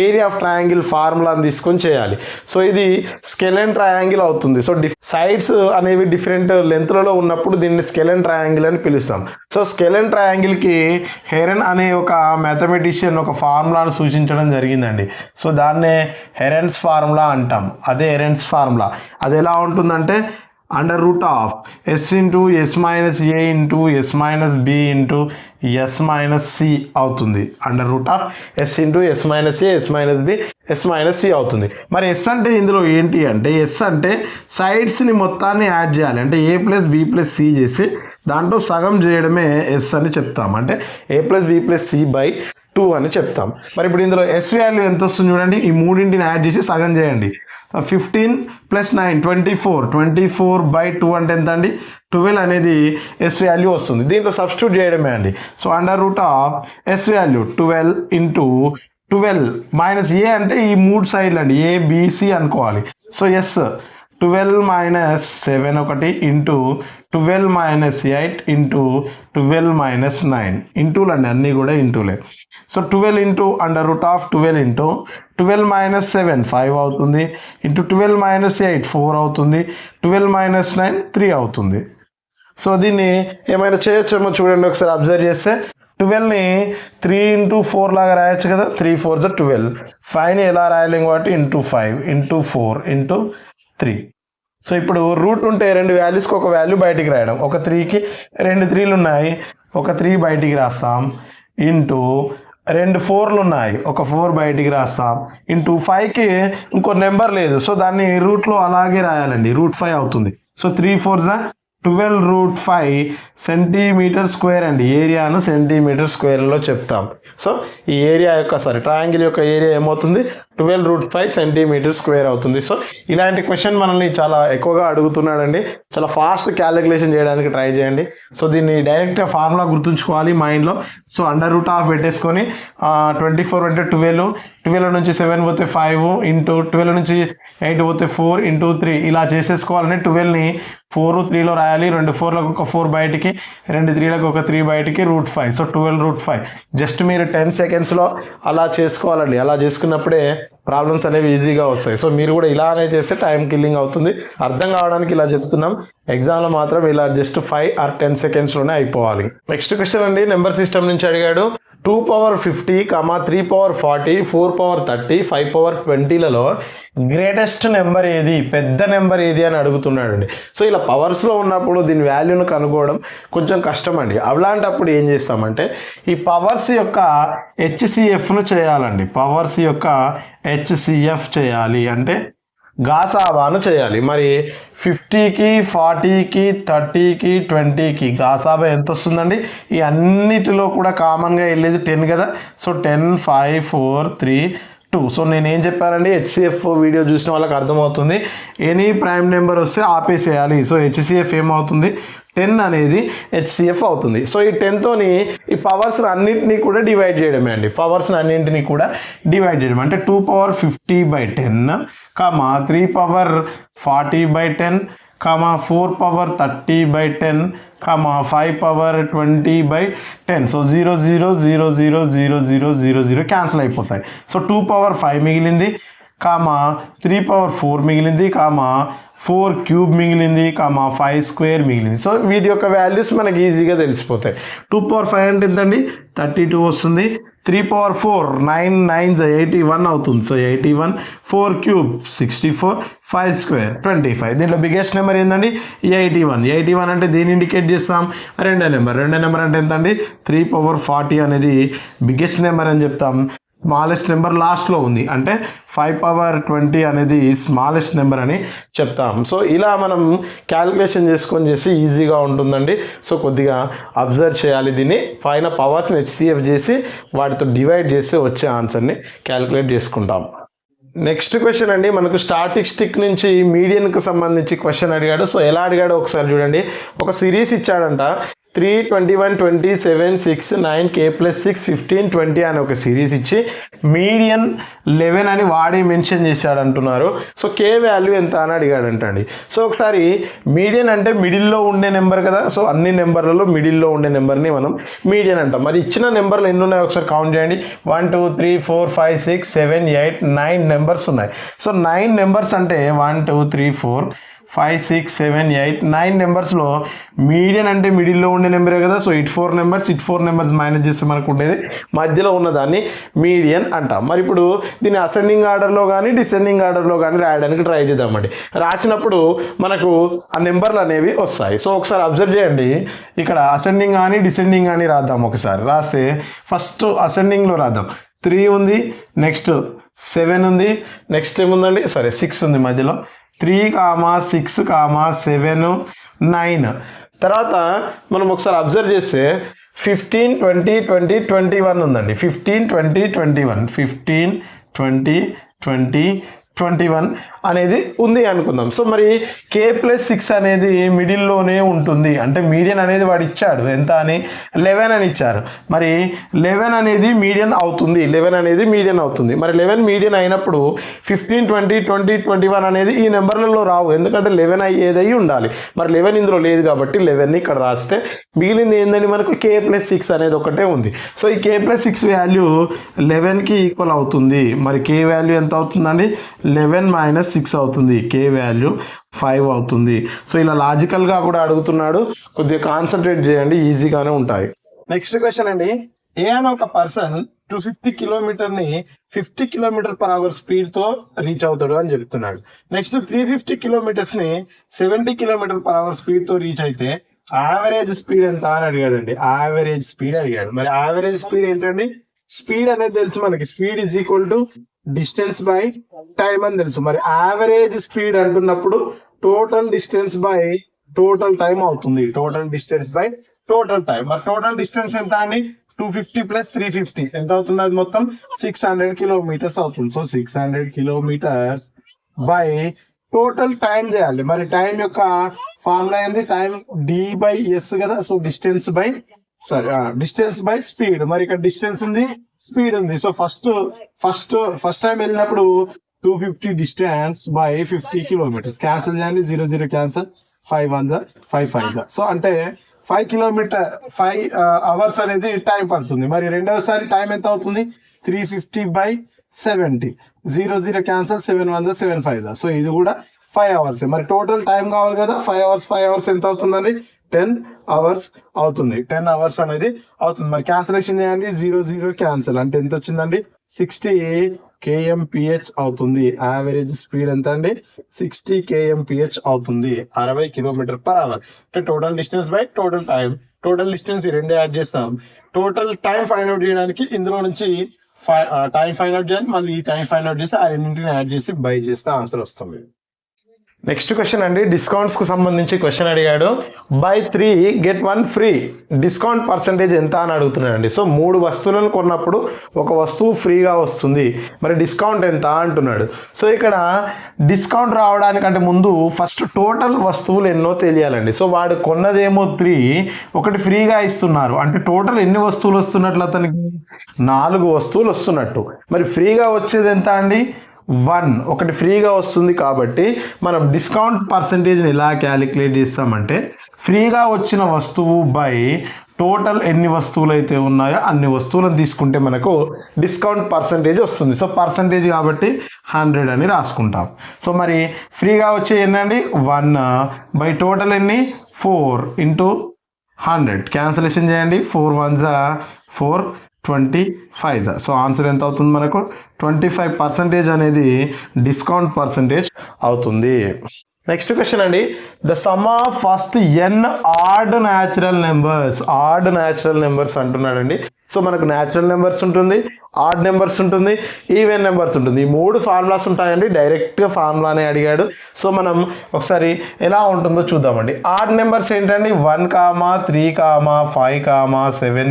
ఏరియా ఆఫ్ ట్రయాంగిల్ ఫార్ములాని తీసుకొని చేయాలి. సో ఇది స్కెలెన్ ట్రయాంగిల్ అవుతుంది. సో సైడ్స్ అనేవి డిఫరెంట్ లెంత్లలో ఉన్నప్పుడు దీన్ని స్కెలెన్ ట్రయాంగిల్ అని పిలుస్తాం. సో స్కెలెన్ ట్రయాంగిల్కి హెరెన్ అనే ఒక మ్యాథమెటిషియన్ ఒక ఫార్ములాను సూచించడం జరిగిందండి. సో దాన్నే హెరెన్స్ ఫార్ములా అంటాం. అదే హెరెన్స్ ఫార్ములా. అది ఎలా ఉంటుందంటే √s into s minus a into s minus b into s minus c అవుతుంది. √s into s minus a s minus b s minus c అవుతుంది. మరి s అంటే ఇందులో ఏంటి అంటే, s అంటే సైడ్స్ని మొత్తాన్ని యాడ్ చేయాలి. అంటే a + b + c చేసి దాంట్లో సగం చేయడమే s అని చెప్తాం. అంటే a + b + c/2 అని చెప్తాం. మరి ఇప్పుడు ఇందులో s వాల్యూ ఎంత వస్తుంది చూడండి, ఈ మూడింటిని యాడ్ చేసి సగం చేయండి. 15 + 9 24. 24/2 అంటే ఎంత అండి, 12 అనేది s వాల్యూ వస్తుంది. దీంట్లో సబ్స్టిట్యూట్ చేయడమే అండి. So √s value 12 into 12 minus a అంటే ఈ 3 సైడ్లు అండి, a b c అనుకోవాలి. సో s 12 మైనస్ 7 ఒకటి ఇంటూ 12 మైనస్ 8 ఇంటూ 12 మైనస్ 9 ఇంటూలు అండి, అన్నీ కూడా ఇంటూలే. సో 12 ఇంటూ √12 ఇంటూ 12 మైనస్ 7 5 అవుతుంది, ఇంటూ 12 మైనస్ 8 4 అవుతుంది, 12 మైనస్ 9 3 అవుతుంది. సో దీన్ని ఏమైనా చేయొచ్చేమో చూడండి ఒకసారి అబ్జర్వ్ చేస్తే. 12ని 3 ఇంటూ 4 లాగా రాయొచ్చు కదా, 3 4s 12. 5ని ఎలా రాయలేము కాబట్టి ఇంటూ 5 ఇంటూ 4 ఇంటూ 3. సో ఇప్పుడు రూట్ ఉంటే 2 వాల్యూస్కి ఒక వాల్యూ బయటికి రాయడం. ఒక 3కి 2 3లు ఉన్నాయి, ఒక 3 బయటికి రాస్తాం, ఇంటూ 2 4లు ఉన్నాయి, ఒక 4 బయటికి రాస్తాం, ఇంటూ 5కి ఇంకో నెంబర్ లేదు. సో దాన్ని రూట్లో అలాగే రాయాలండి, √5 అవుతుంది. సో 3 4s 12 √5 cm² అండి. ఏరియాను cm² చెప్తాం. సో ఈ ఏరియా యొక్క ట్రయాంగిల్ యొక్క ఏరియా ఏమవుతుంది, 12√5 సెంటీమీటర్ స్క్వేర్ అవుతుంది. సో ఇలాంటి క్వశ్చన్ మనల్ని చాలా ఎక్కువగా అడుగుతున్నాడండి. చాలా ఫాస్ట్ క్యాలిక్యులేషన్ చేయడానికి ట్రై చేయండి. సో దీన్ని డైరెక్ట్గా ఫార్ములా గుర్తుంచుకోవాలి మైండ్లో. సో √12 పెట్టేసుకొని 24 అంటే 12 నుంచి 7 పోతే 5 ఇంటూ 12 నుంచి 8 పోతే 4 ఇంటూ 3 ఇలా చేసేసుకోవాలని 12ని 4 3లో రాయాలి. 2 4లకు ఒక 4 బయటికి, 2 3లకు ఒక 3 బయటికి √5. సో 12√5 జస్ట్ మీరు 10 సెకండ్స్లో అలా చేసుకోవాలండి. అలా చేసుకున్నప్పుడే ప్రాబ్లమ్స్ అనేవి ఈజీగా వస్తాయి. సో మీరు కూడా ఇలానే చేస్తే టైం కిల్లింగ్ అవుతుంది. అర్థం కావడానికి ఇలా చెప్తున్నాం. ఎగ్జామ్లో మాత్రం ఇలా జస్ట్ 5 or 10 సెకండ్స్లోనే అయిపోవాలి. నెక్స్ట్ క్వశ్చన్ అండి, నెంబర్ సిస్టమ్ నుంచి అడిగాడు. 2 power 50, 3 power 40, 4 power 30, 5 power 20లలో greatest number ఏది, పెద్ద నెంబర్ ఏది అని అడుగుతున్నాడండి. సో ఇలా పవర్స్లో ఉన్నప్పుడు దీని వాల్యూను కనుక్కోవడం కొంచెం కష్టం అండి. అలాంటప్పుడు ఏం చేస్తామంటే ఈ పవర్స్ యొక్క HCFను చేయాలండి. పవర్స్ యొక్క HCF చేయాలి అంటే గాసాబాను చేయాలి. మరి 50కి 40కి 30కి 20కి గాసాబా ఎంత వస్తుందండి? ఈ అన్నిటిలో కూడా కామన్గా వెళ్ళేది 10 కదా. సో 10 5 4 3 2. సో నేను ఏం చెప్పానండి, HCF వీడియో చూసిన వాళ్ళకి అర్థమవుతుంది. ఎనీ ప్రైమ్ నెంబర్ వస్తే ఆపేసేయాలి. సో HCF ఏమవుతుంది, 10 అనేది HCF అవుతుంది. సో ఈ 10తోని ఈ పవర్స్ అన్నింటినీ కూడా డివైడ్ చేయడమే అండి. పవర్స్ అన్నింటినీ కూడా డివైడ్ చేయడం అంటే 2 power 50/10, 3 power 40/10, 4 power 30/10, 5 power 20/10. So 0 0 0 0 0 0 0 0 cancel అయిపోతాయి. సో 2 power 5 మిగిలింది, 3 power 4 మిగిలింది, 4 క్యూబ్ మిగిలింది, 5 స్క్వేర్ మిగిలింది. సో వీటి యొక్క వాల్యూస్ మనకి ఈజీగా తెలిసిపోతాయి. 2 power 5 అంటే ఎంతండి, 32 వస్తుంది. 3 power 4 9 9s 81 అవుతుంది. So 81, 4 cube 64, 5 square 25. దీంట్లో బిగ్గెస్ట్ నెంబర్ ఏంటండి, 81 అంటే దీన్ని ఇండికేట్ చేస్తాం. రెండో నెంబర్ అంటే ఎంతండి, 3 power 40 అనేది బిగ్గెస్ట్ నెంబర్ అని చెప్తాం. స్మాలెస్ట్ నెంబర్ లాస్ట్లో ఉంది అంటే 5 power 20 అనేది స్మాలెస్ట్ నెంబర్ అని చెప్తాం. సో ఇలా మనం క్యాలిక్యులేషన్ చేసుకొని చేసి ఈజీగా ఉంటుందండి. సో కొద్దిగా అబ్జర్వ్ చేయాలి దీన్ని. పైన పవర్స్ని HCF చేసి వాటితో డివైడ్ చేసి వచ్చే ఆన్సర్ని క్యాలిక్యులేట్ చేసుకుంటాం. నెక్స్ట్ క్వశ్చన్ అండి, మనకు స్టాటిస్టిక్ నుంచి మీడియన్కి సంబంధించి క్వశ్చన్ అడిగాడు. సో ఎలా అడిగాడో ఒకసారి చూడండి. ఒక సిరీస్ ఇచ్చాడంట, 3 21 27 6 9 k+6 15 20 అని ఒక సిరీస్ ఇచ్చి మీడియన్ 11 అని వాడి మెన్షన్ చేశాడు అంటున్నారు. సో కే వాల్యూ ఎంత అని అడిగాడంటండి. సో ఒకసారి మీడియన్ అంటే మిడిల్లో ఉండే నెంబర్ కదా. సో అన్ని నెంబర్లలో మిడిల్లో ఉండే నెంబర్ని మనం మీడియన్ అంటాం. మరి ఇచ్చిన నెంబర్లు ఎన్ని ఉన్నాయో ఒకసారి కౌంట్ చేయండి. 1 2 3 4 5 6 7 8 9 నెంబర్స్ ఉన్నాయి. సో 9 నెంబర్స్ అంటే 1 2 3 4 5 6 7 8 9 నెంబర్స్లో మీడియన్ అంటే మిడిల్లో ఉండే నెంబరే కదా. సో ఇట్ 4 నెంబర్స్ మైనస్ చేస్తే మనకు ఉండేది మధ్యలో ఉన్నదాన్ని మీడియన్ అంటాం. మరి ఇప్పుడు దీన్ని అసెండింగ్ ఆర్డర్లో కానీ డిసెండింగ్ ఆర్డర్లో కానీ రాయడానికి ట్రై చేద్దామండి. రాసినప్పుడు మనకు ఆ నెంబర్లు అనేవి వస్తాయి. సో ఒకసారి అబ్జర్వ్ చేయండి, ఇక్కడ అసెండింగ్ కానీ డిసెండింగ్ కానీ రాద్దాం. ఒకసారి రాస్తే ఫస్ట్ అసెండింగ్లో రాద్దాం. 3 ఉంది, నెక్స్ట్ 7 ఉంది, నెక్స్ట్ ఏముందండి, 6 ఉంది మధ్యలో. 3, 6, 7, 9. తర్వాత మనం ఒకసారి అబ్జర్వ్ చేస్తే 15 20 20 21 ఉందండి. 15 20 21 15 20 20 21 అనేది ఉంది అనుకుందాం. సో మరి k+6 అనేది మిడిల్లోనే ఉంటుంది. అంటే మీడియన్ అనేది వాడు ఇచ్చాడు ఎంత అని, 11 అని ఇచ్చారు. మరి 11 అనేది మీడియన్ అవుతుంది. 11 అనేది మీడియన్ అవుతుంది. మరి 11 మీడియన్ అయినప్పుడు 15 20 20 21 అనేది ఈ నెంబర్లలో రావు. ఎందుకంటే 11 అయ్యేదై ఉండాలి. మరి 11 ఇందులో లేదు కాబట్టి 11ని ఇక్కడ రాస్తే మిగిలింది ఏందని మనకు k+6 అనేది ఒకటే ఉంది. సో ఈ k+6 వాల్యూ 11కి ఈక్వల్ అవుతుంది. మరి k వాల్యూ ఎంత అవుతుందండి, 11 - 6 అవుతుంది. k వాల్యూ 5 అవుతుంది. సో ఇలా లాజికల్గా కూడా అడుగుతున్నాడు. కొద్దిగా కాన్సన్ట్రేట్ చేయండి, ఈజీగానే ఉంటాయి. నెక్స్ట్ క్వశ్చన్ అండి, ఏ అని ఒక పర్సన్ 250 కిలోమీటర్ని 50 km/h స్పీడ్తో రీచ్ అవుతాడు అని చెప్తున్నాడు. నెక్స్ట్ 350 కిలోమీటర్స్ని 70 km/h స్పీడ్తో రీచ్ అయితే యావరేజ్ స్పీడ్ ఎంత అని అడిగాడండి. యావరేజ్ స్పీడ్ అడిగాడు. మరి యావరేజ్ స్పీడ్ ఏంటండి, స్పీడ్ అనేది తెలుసు మనకి, speed is equal to distance by time అని తెలుసు. మరి యావరేజ్ స్పీడ్ అంటున్నప్పుడు total distance by total time అవుతుంది. Total distance by total time. మరి టోటల్ డిస్టెన్స్ ఎంత అండి? 250 ప్లస్ 350 ఎంత అవుతుంది? అది మొత్తం 600 కిలోమీటర్స్ అవుతుంది. So 600 kilometres by total time చేయాలి. మరి టైం యొక్క ఫార్ములా ఏంది? టైం D/S కదా. So distance by speed. మరి ఇక్కడ డిస్టెన్స్ ఉంది, స్పీడ్ ఉంది. సో ఫస్ట్ టైం వెళ్ళినప్పుడు 250 డిస్టెన్స్ బై 50 కిలోమీటర్స్. క్యాన్సిల్ చేయండి, 0 0 క్యాన్సిల్, 5 1 5 5. సో అంటే 5 అవర్స్ అనేది టైం పడుతుంది. మరి రెండవసారి టైం ఎంత అవుతుంది? 350/70. 0 0 క్యాన్సల్, 7 1 7 5. సో ఇది కూడా 5 అవర్స్. మరి టోటల్ టైం కావాలి కదా. 5 అవర్స్ ఎంత అవుతుందండి? 10 అవర్స్ అవుతుంది. 10 అవర్స్ అనేది అవుతుంది. మరి క్యాన్సలేషన్ చేయండి, 0 0 క్యాన్సల్. అంటే ఎంత వచ్చిందండి? 60 kmph అవుతుంది. యావరేజ్ స్పీడ్ ఎంత అండి? 60 kmph అవుతుంది. 60 km/h. అంటే total distance by total time. Total distance ఈ రెండు యాడ్ చేస్తాం. టోటల్ టైం ఫైండ్ అవుట్ చేయడానికి ఇందులో నుంచి టైం ఫైండ్ అవుట్ చేయాలి. మళ్ళీ ఈ టైం ఫైండ్ అవుట్ చేసి ఆ రెండింటిని యాడ్ చేసి బై చేస్తే ఆన్సర్ వస్తుంది. నెక్స్ట్ క్వశ్చన్ అండి, డిస్కౌంట్స్ కు సంబంధించి క్వశ్చన్ అడిగాడు. By 3 get 1 free, discount percentage ఎంత అని అడుగుతున్నాడండి. సో 3 వస్తువులను కొన్నప్పుడు ఒక వస్తువు ఫ్రీగా వస్తుంది, మరి డిస్కౌంట్ ఎంత అంటున్నాడు. సో ఇక్కడ డిస్కౌంట్ రావడానికంటే ముందు ఫస్ట్ టోటల్ వస్తువులు ఎన్నో తెలియాలండి. సో వాడు కొన్నదేమో 3, ఒకటి ఫ్రీగా ఇస్తున్నారు. అంటే టోటల్ ఎన్ని వస్తువులు వస్తున్నట్లు అతనికి? 4 వస్తువులు వస్తున్నట్టు. మరి ఫ్రీగా వచ్చేది ఎంత అండి? 1. ఒకటి ఫ్రీగా వస్తుంది కాబట్టి మనం డిస్కౌంట్ పర్సంటేజ్ని ఎలా క్యాలిక్యులేట్ చేస్తామంటే ఫ్రీగా వచ్చిన వస్తువు బై టోటల్ ఎన్ని వస్తువులు అయితే ఉన్నాయో అన్ని వస్తువులను తీసుకుంటే మనకు డిస్కౌంట్ పర్సంటేజ్ వస్తుంది. సో పర్సంటేజ్ కాబట్టి 100 అని రాసుకుంటాం. సో మరి ఫ్రీగా వచ్చే ఎన్నండి? 1 బై టోటల్ ఎన్ని? 4 × 100. క్యాన్సలేషన్ చేయండి, 4 1 4 25. సో ఆన్సర్ ఎంత అవుతుంది మనకు? 25% అనేది డిస్కౌంట్ పర్సంటేజ్ అవుతుంది. నెక్స్ట్ క్వశ్చన్ అండి, the sum of first n odd natural numbers అంటున్నాడండి. సో మనకు న్యాచురల్ నెంబర్స్ ఉంటుంది, ఆడ్ నెంబర్స్ ఉంటుంది, ఈవెన్ నెంబర్స్ ఉంటుంది. ఈ 3 ఫార్ములాస్ ఉంటాయండి. డైరెక్ట్గా ఫార్ములానే అడిగాడు. సో మనం ఒకసారి ఎలా ఉంటుందో చూద్దామండి. ఆడ్ నెంబర్స్ ఏంటండి? 1, 3, 5, 7,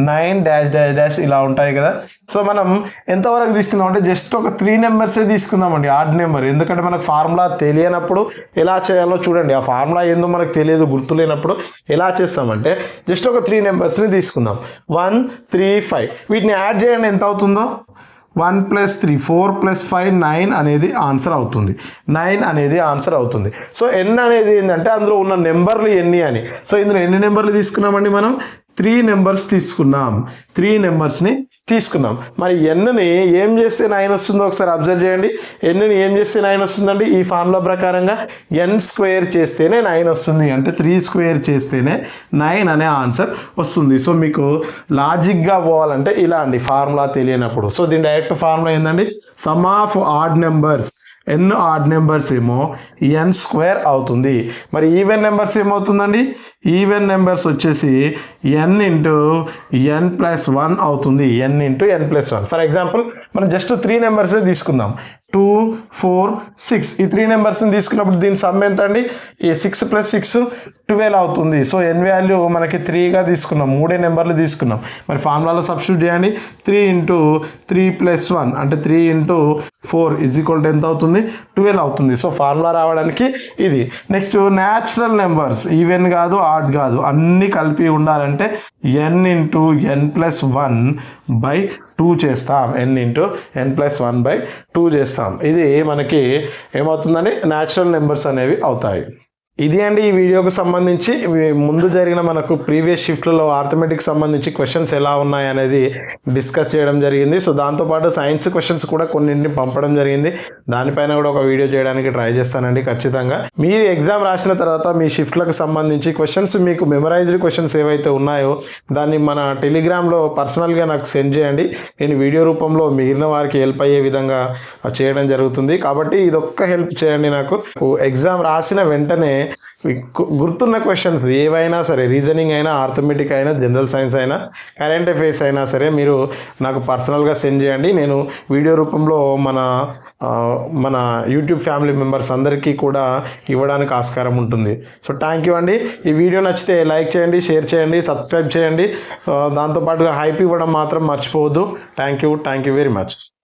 9 ఇలా ఉంటాయి కదా. సో మనం ఎంతవరకు తీసుకుందాం అంటే జస్ట్ ఒక 3 నెంబర్సే తీసుకుందామండి ఆడ్ నెంబర్. ఎందుకంటే మనకు ఫార్ములా తెలియనప్పుడు ఎలా చేయాలో చూడండి. ఆ ఫార్ములా ఏందో మనకు తెలియదు, గుర్తులేనప్పుడు ఎలా చేస్తామంటే జస్ట్ ఒక 3 నెంబర్స్ని తీసుకుందాం. 1 3 5. వీటిని యాడ్ చేయండి, ఎంత అవుతుందో? 1 + 3 4 + 5 9 అనేది ఆన్సర్ అవుతుంది. 9 అనేది ఆన్సర్ అవుతుంది. సో n అనేది ఏంటంటే అందులో ఉన్న నెంబర్లు ఎన్ని అని. సో ఇందులో ఎన్ని నెంబర్లు తీసుకున్నామండి మనం? 3 నెంబర్స్ తీసుకున్నాం. 3 నెంబర్స్ని తీసుకున్నాం. మరి ఎన్ని ఏం చేస్తే 9 వస్తుందో ఒకసారి అబ్జర్వ్ చేయండి. ఎన్ని ఏం చేస్తే 9 వస్తుందండి? ఈ ఫార్ములా ప్రకారంగా n² చేస్తేనే 9 వస్తుంది. అంటే 3² చేస్తేనే 9 అనే ఆన్సర్ వస్తుంది. సో మీకు లాజిక్గా పోవాలంటే ఇలా అండి ఫార్ములా తెలియనప్పుడు. సో దీని డైరెక్ట్ ఫార్ములా ఏంటండి? Some of odd numbers, n odd numbers ఏమో n² అవుతుంది. మరి ఈవెన్ నెంబర్స్ ఏమవుతుందండి? ఈవెన్ నెంబర్స్ వచ్చేసి n × n+1 అవుతుంది. n × n+1. ఫర్ ఎగ్జాంపుల్ మనం జస్ట్ 3 నెంబర్సే తీసుకుందాం. 2 4 6. ఈ 3 నెంబర్స్ని తీసుకున్నప్పుడు దీని సమ్ ఎంత అండి? ఈ 6 + 6 12 అవుతుంది. సో n వాల్యూ మనకి 3గా తీసుకున్నాం. 3 నెంబర్లు తీసుకున్నాం. మరి ఫార్ములాలో సబ్స్టిట్యూట్ చేయండి. 3 × 3+1 అంటే 3 × 4 ఎంత అవుతుంది? 12 అవుతుంది. సో ఫార్ములా రావడానికి ఇది. నెక్స్ట్ న్యాచురల్ నెంబర్స్, ఈవెన్ కాదు, ఆడ్ కాదు, అన్ని కలిపి ఉండాలంటే n × n+1/2 చేస్తాం. n × n+1/2 చేస్తాం. ఇది మనకి ఏమవుతుందండి? న్యాచురల్ నెంబర్స్ అనేవి అవుతాయి. ఇది అండి ఈ వీడియోకి సంబంధించి ముందు జరిగిన మనకు ప్రీవియస్ షిఫ్ట్లలో ఆర్థమెటిక్ సంబంధించి క్వశ్చన్స్ ఎలా ఉన్నాయి అనేది డిస్కస్ చేయడం జరిగింది. సో దాంతోపాటు సైన్స్ క్వశ్చన్స్ కూడా కొన్నింటిని పంపడం జరిగింది. దానిపైన కూడా ఒక వీడియో చేయడానికి ట్రై చేస్తానండి ఖచ్చితంగా. మీరు ఎగ్జామ్ రాసిన తర్వాత మీ షిఫ్ట్లకు సంబంధించి క్వశ్చన్స్, మీకు మెమరైజ్డ్ క్వశ్చన్స్ ఏవైతే ఉన్నాయో దాన్ని మన టెలిగ్రామ్లో పర్సనల్గా నాకు సెండ్ చేయండి. నేను వీడియో రూపంలో మిగిలిన వారికి హెల్ప్ అయ్యే విధంగా చేయడం జరుగుతుంది. కాబట్టి ఇదొక్క హెల్ప్ చేయండి నాకు. ఎగ్జామ్ రాసిన వెంటనే గుర్తున్న క్వశ్చన్స్ ఏవైనా సరే, రీజనింగ్ అయినా, ఆర్థమెటిక్ అయినా, జనరల్ సైన్స్ అయినా, కరెంట్ అఫైర్స్ అయినా సరే మీరు నాకు పర్సనల్గా సెండ్ చేయండి. నేను వీడియో రూపంలో మన యూట్యూబ్ ఫ్యామిలీ మెంబర్స్ అందరికీ కూడా ఇవ్వడానికి ఆస్కారం ఉంటుంది. సో థ్యాంక్ యూ అండి. ఈ వీడియో నచ్చితే లైక్ చేయండి, షేర్ చేయండి, సబ్స్క్రైబ్ చేయండి. సో దాంతోపాటుగా హైప్ ఇవ్వడం మాత్రం మర్చిపోవద్దు. Thank you very much.